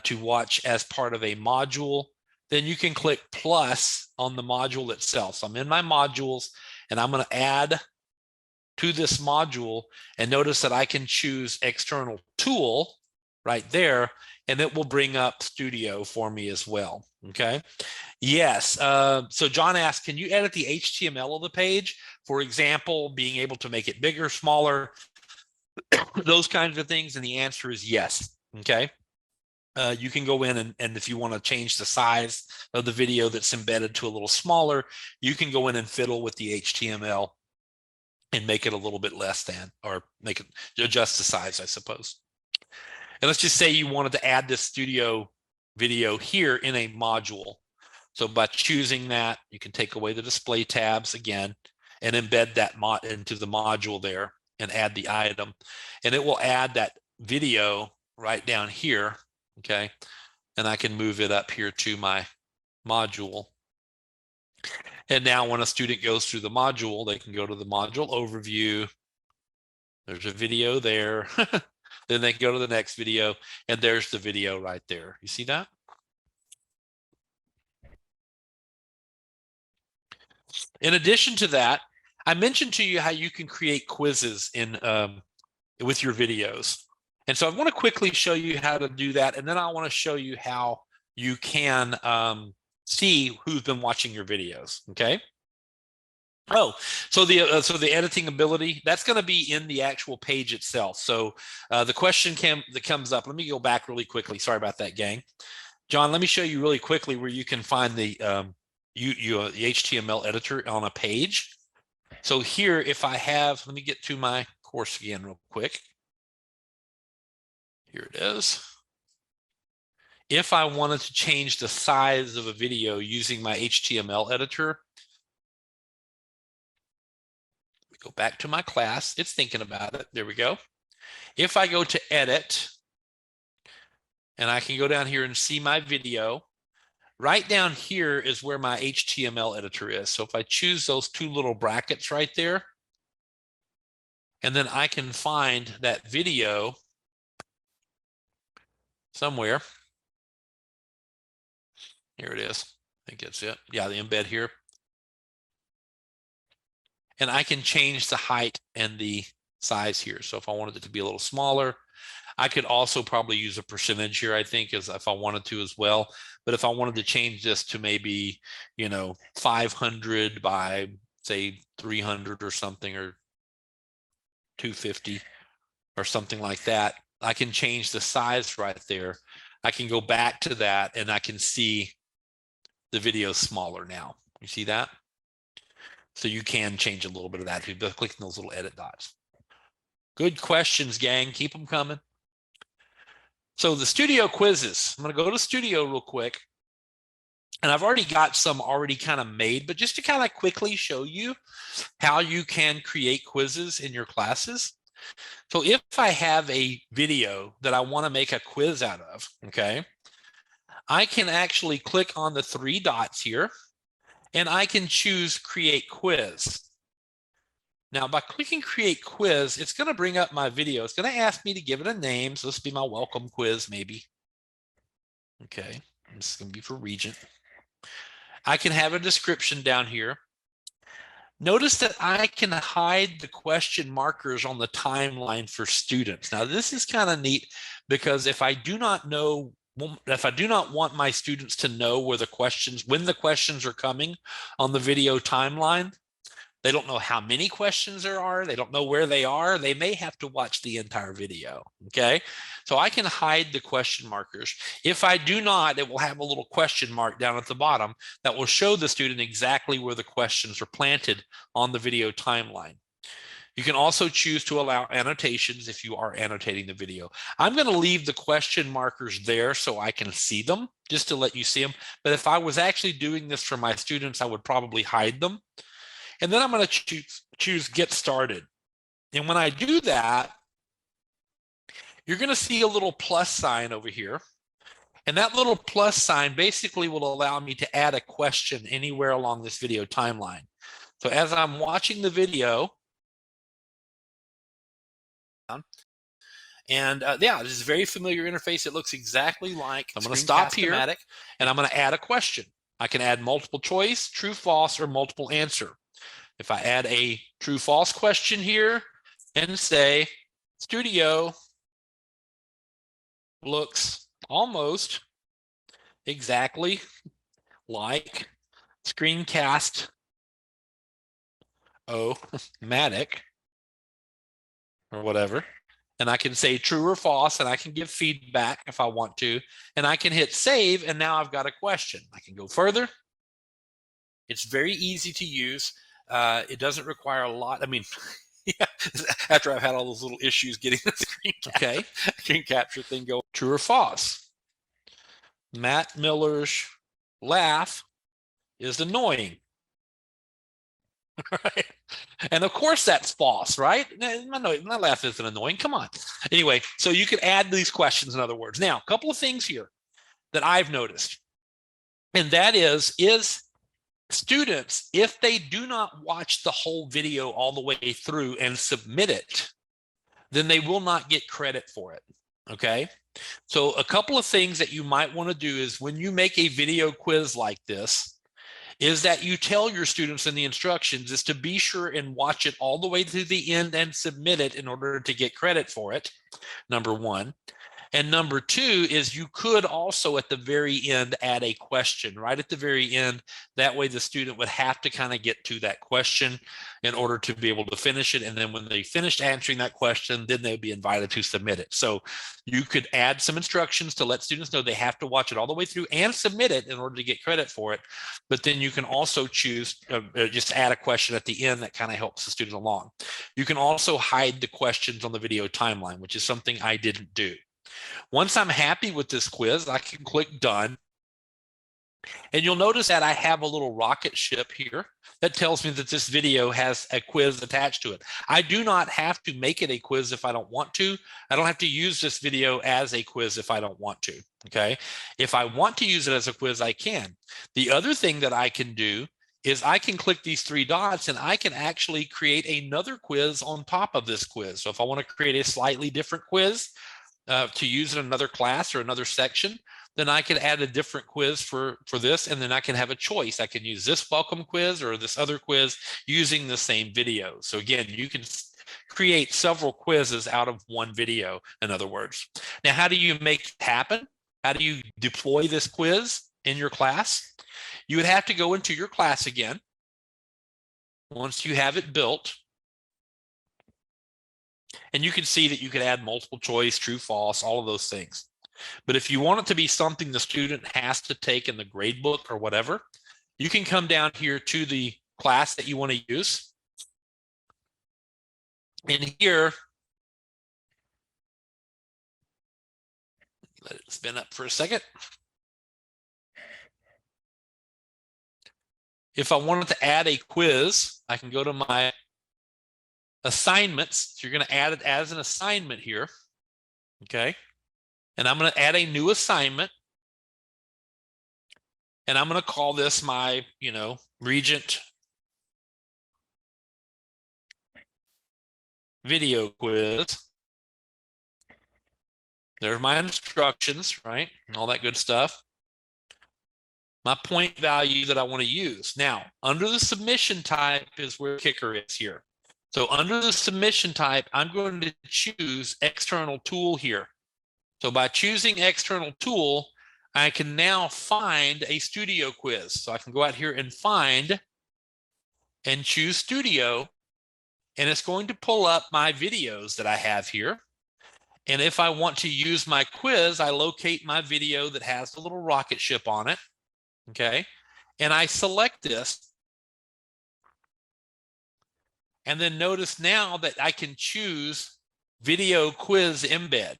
to watch as part of a module, then you can click plus on the module itself. So I'm in my modules and I'm going to add to this module, and notice that I can choose external tool right there, and it will bring up Studio for me as well. Okay. Yes. So John asked, can you edit the HTML of the page? For example, being able to make it bigger, smaller, those kinds of things? And the answer is yes. Okay. You can go in and if you want to change the size of the video that's embedded to a little smaller, you can go in and fiddle with the HTML and make it a little bit less than, or make it adjust the size, I suppose. And let's just say you wanted to add this Studio video here in a module. So by choosing that, you can take away the display tabs again and embed that into the module there and add the item, and it will add that video right down here. Okay. And I can move it up here to my module. And now when a student goes through the module, they can go to the module overview. There's a video there. Then they can go to the next video, and there's the video right there. You see that? In addition to that, I mentioned to you how you can create quizzes in with your videos. And so I want to quickly show you how to do that. And then I want to show you how you can see who's been watching your videos. Okay. Oh, so the editing ability, that's going to be in the actual page itself. So the question that comes up, let me go back really quickly. Sorry about that, gang. John, let me show you really quickly where you can find the the HTML editor on a page. So here, if I have, let me get to my course again real quick. Here it is. If I wanted to change the size of a video using my HTML editor, let me go back to my class. It's thinking about it. There we go. If I go to edit, and I can go down here and see my video, right down here is where my HTML editor is. So if I choose those two little brackets right there, and then I can find that video somewhere. Here it is. I think that's it. Yeah, the embed here. And I can change the height and the size here. So if I wanted it to be a little smaller, I could also probably use a percentage here, I think, as if I wanted to as well. But if I wanted to change this to maybe, 500 by say 300 or something, or 250 or something like that, I can change the size right there. I can go back to that and I can see the video smaller now. You see that? So you can change a little bit of that by clicking those little edit dots. Good questions, gang. Keep them coming. So the Studio quizzes, I'm going to go to Studio real quick. And I've already got some already kind of made, but just to kind of quickly show you how you can create quizzes in your classes. So if I have a video that I want to make a quiz out of, okay, I can actually click on the three dots here and I can choose create quiz. Now by clicking create quiz, it's going to bring up my video. It's going to ask me to give it a name. So this will be my welcome quiz maybe. Okay, this is going to be for Regent. I can have a description down here. Notice that I can hide the question markers on the timeline for students. Now, this is kind of neat because if I do not want my students to know when the questions are coming on the video timeline, they don't know how many questions there are. They don't know where they are. They may have to watch the entire video, okay? So I can hide the question markers. If I do not, it will have a little question mark down at the bottom that will show the student exactly where the questions are planted on the video timeline. You can also choose to allow annotations if you are annotating the video. I'm going to leave the question markers there so I can see them, just to let you see them. But if I was actually doing this for my students, I would probably hide them. And then I'm going to choose Get Started. And when I do that, you're going to see a little plus sign over here. And that little plus sign basically will allow me to add a question anywhere along this video timeline. So as I'm watching the video, and yeah, this is a very familiar interface. It looks exactly like, I'm going to stop here and I'm going to add a question. I can add multiple choice, true, false, or multiple answer. If I add a true, false question here and say, studio looks almost exactly like screencast matic or whatever. And I can say true or false, and I can give feedback if I want to, and I can hit save, and now I've got a question. I can go further. It's very easy to use. It doesn't require a lot. I mean, yeah, after I've had all those little issues getting the screen capture thing go, true or false. Matt Miller's laugh is annoying. Right? And of course that's false, right? My laugh isn't annoying. Come on. Anyway, so you can add these questions, in other words. Now, a couple of things here that I've noticed, and that is students, if they do not watch the whole video all the way through and submit it, then they will not get credit for it, okay? So a couple of things that you might want to do is when you make a video quiz like this, is that you tell your students in the instructions is to be sure and watch it all the way to the end and submit it in order to get credit for it, number one. And number two is you could also at the very end add a question right at the very end. That way the student would have to kind of get to that question in order to be able to finish it. And then when they finished answering that question, then they'd be invited to submit it. So you could add some instructions to let students know they have to watch it all the way through and submit it in order to get credit for it. But then you can also choose just add a question at the end that kind of helps the student along. You can also hide the questions on the video timeline, which is something I didn't do. Once I'm happy with this quiz, I can click done. And you'll notice that I have a little rocket ship here that tells me that this video has a quiz attached to it. I do not have to make it a quiz if I don't want to. I don't have to use this video as a quiz if I don't want to, okay? If I want to use it as a quiz, I can. The other thing that I can do is I can click these three dots and I can actually create another quiz on top of this quiz. So if I want to create a slightly different quiz, to use in another class or another section, then I can add a different quiz for this, and then I can have a choice. I can use this welcome quiz or this other quiz using the same video. So again, you can create several quizzes out of one video, in other words. Now, how do you make it happen? How do you deploy this quiz in your class? You would have to go into your class again. Once you have it built, and you can see that you could add multiple choice, true, false, all of those things. But if you want it to be something the student has to take in the grade book or whatever, you can come down here to the class that you want to use. And here, let it spin up for a second. If I wanted to add a quiz, I can go to my assignments. So you're going to add it as an assignment here. Okay. And I'm going to add a new assignment. And I'm going to call this my, Regent video quiz. There's my instructions, right? And all that good stuff. my point value that I want to use. Now, under the submission type is where the kicker is here. So under the submission type, I'm going to choose external tool here. So by choosing external tool, I can now find a studio quiz. So I can go out here and find and choose studio, and it's going to pull up my videos that I have here. And if I want to use my quiz, I locate my video that has the little rocket ship on it. Okay. And I select this. And then notice now that I can choose video quiz embed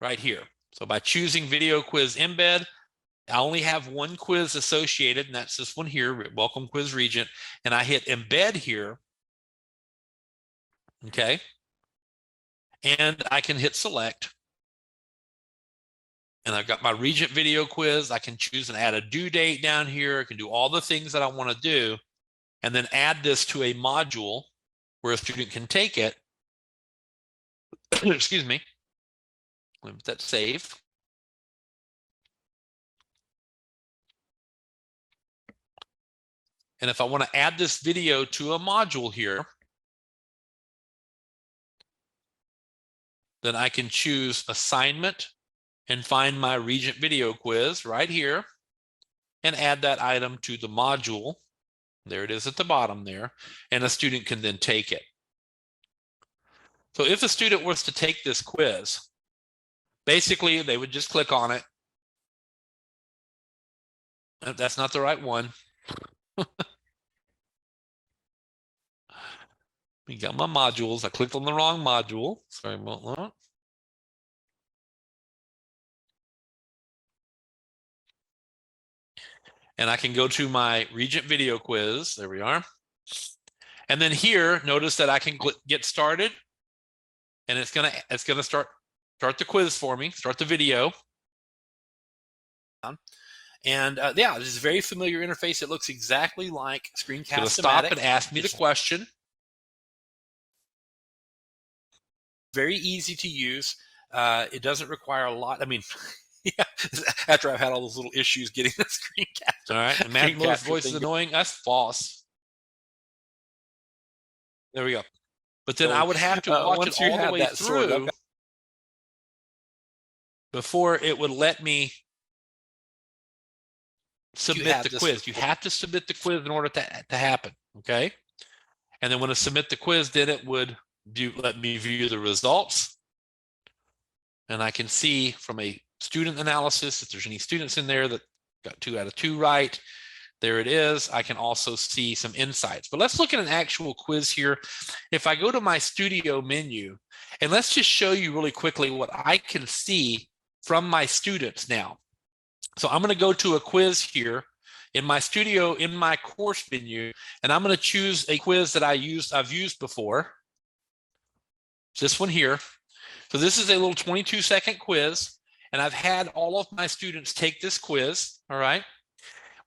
right here. So by choosing video quiz embed, I only have one quiz associated, and that's this one here, Welcome Quiz Regent. And I hit embed here. Okay. And I can hit select. And I've got my Regent video quiz. I can choose and add a due date down here. I can do all the things that I want to do, and then add this to a module where a student can take it. Excuse me. Let that save. And if I want to add this video to a module here, then I can choose assignment and find my Regent video quiz right here and add that item to the module. There it is at the bottom there, and a student can then take it. So if a student was to take this quiz, basically they would just click on it. That's not the right one. We got my modules. I clicked on the wrong module. Sorry about that. And I can go to my Regent video quiz. There we are. And then here, notice that I can get started, and it's gonna start the quiz for me, start the video. And yeah, this is a very familiar interface. It looks exactly like Screencast. It'll stop and ask me the question. Very easy to use. It doesn't require a lot. I mean, yeah, after I've had all those little issues getting the Screencast. All right, and Matt Miller's voice is annoying. That's false. There we go. But then I would have to watch it all the way through before it would let me submit the quiz. You have to submit the quiz in order to happen, okay? And then when I submit the quiz, then it would let me view the results. And I can see from a student analysis if there's any students in there that got 2 out of 2 right. There it is. I can also see some insights. But let's look at an actual quiz here. If I go to my studio menu, and let's just show you really quickly what I can see from my students now. So I'm going to go to a quiz here in my studio, in my course menu, and I'm going to choose a quiz that I've used before. It's this one here. So this is a little 22-second quiz, and I've had all of my students take this quiz, all right?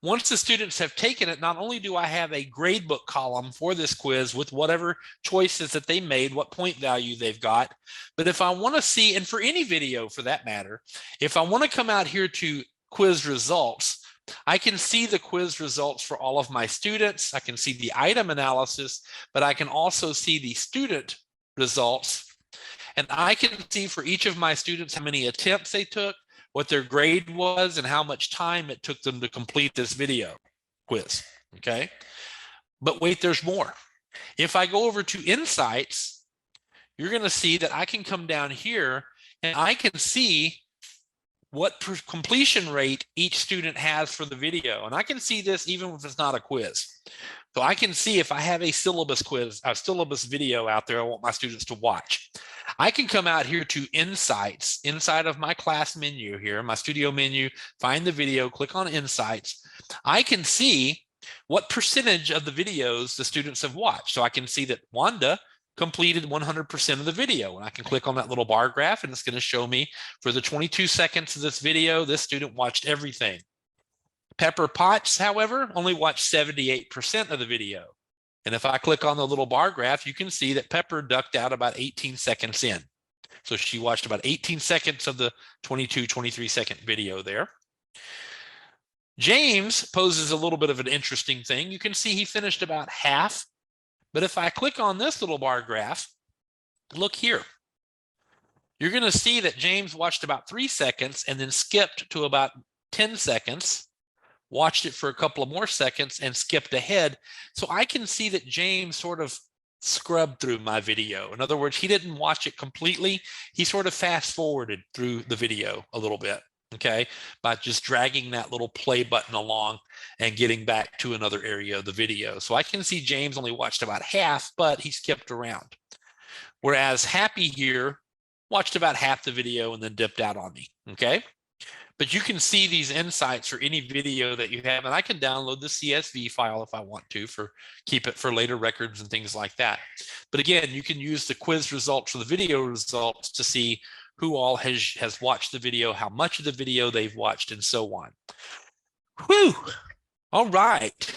Once the students have taken it, not only do I have a gradebook column for this quiz with whatever choices that they made, what point value they've got, but if I want to see, and for any video for that matter, if I want to come out here to quiz results, I can see the quiz results for all of my students. I can see the item analysis, but I can also see the student results. And I can see for each of my students how many attempts they took, what their grade was, and how much time it took them to complete this video quiz, okay? But wait, there's more. If I go over to Insights, you're gonna see that I can come down here and I can see what completion rate each student has for the video. And I can see this even if it's not a quiz. So I can see if I have a syllabus quiz, a syllabus video out there I want my students to watch. I can come out here to Insights inside of my class menu here, my studio menu, find the video, click on Insights. I can see what percentage of the videos the students have watched. So I can see that Wanda completed 100% of the video. And I can click on that little bar graph and it's going to show me for the 22 seconds of this video, this student watched everything. Pepper Potts, however, only watched 78% of the video. And if I click on the little bar graph, you can see that Pepper ducked out about 18 seconds in. So she watched about 18 seconds of the 23 second video there. James poses a little bit of an interesting thing. You can see he finished about half, but if I click on this little bar graph, look here. You're going to see that James watched about 3 seconds and then skipped to about 10 seconds, watched it for a couple of more seconds and skipped ahead. So I can see that James sort of scrubbed through my video. In other words, he didn't watch it completely. He sort of fast forwarded through the video a little bit, okay, by just dragging that little play button along and getting back to another area of the video. So I can see James only watched about half, but he skipped around. Whereas Happy here watched about half the video and then dipped out on me, okay? But you can see these insights for any video that you have, and I can download the CSV file if I want to keep it for later records and things like that. But again, you can use the quiz results or the video results to see who all has watched the video, how much of the video they've watched, and so on. Whew. All right.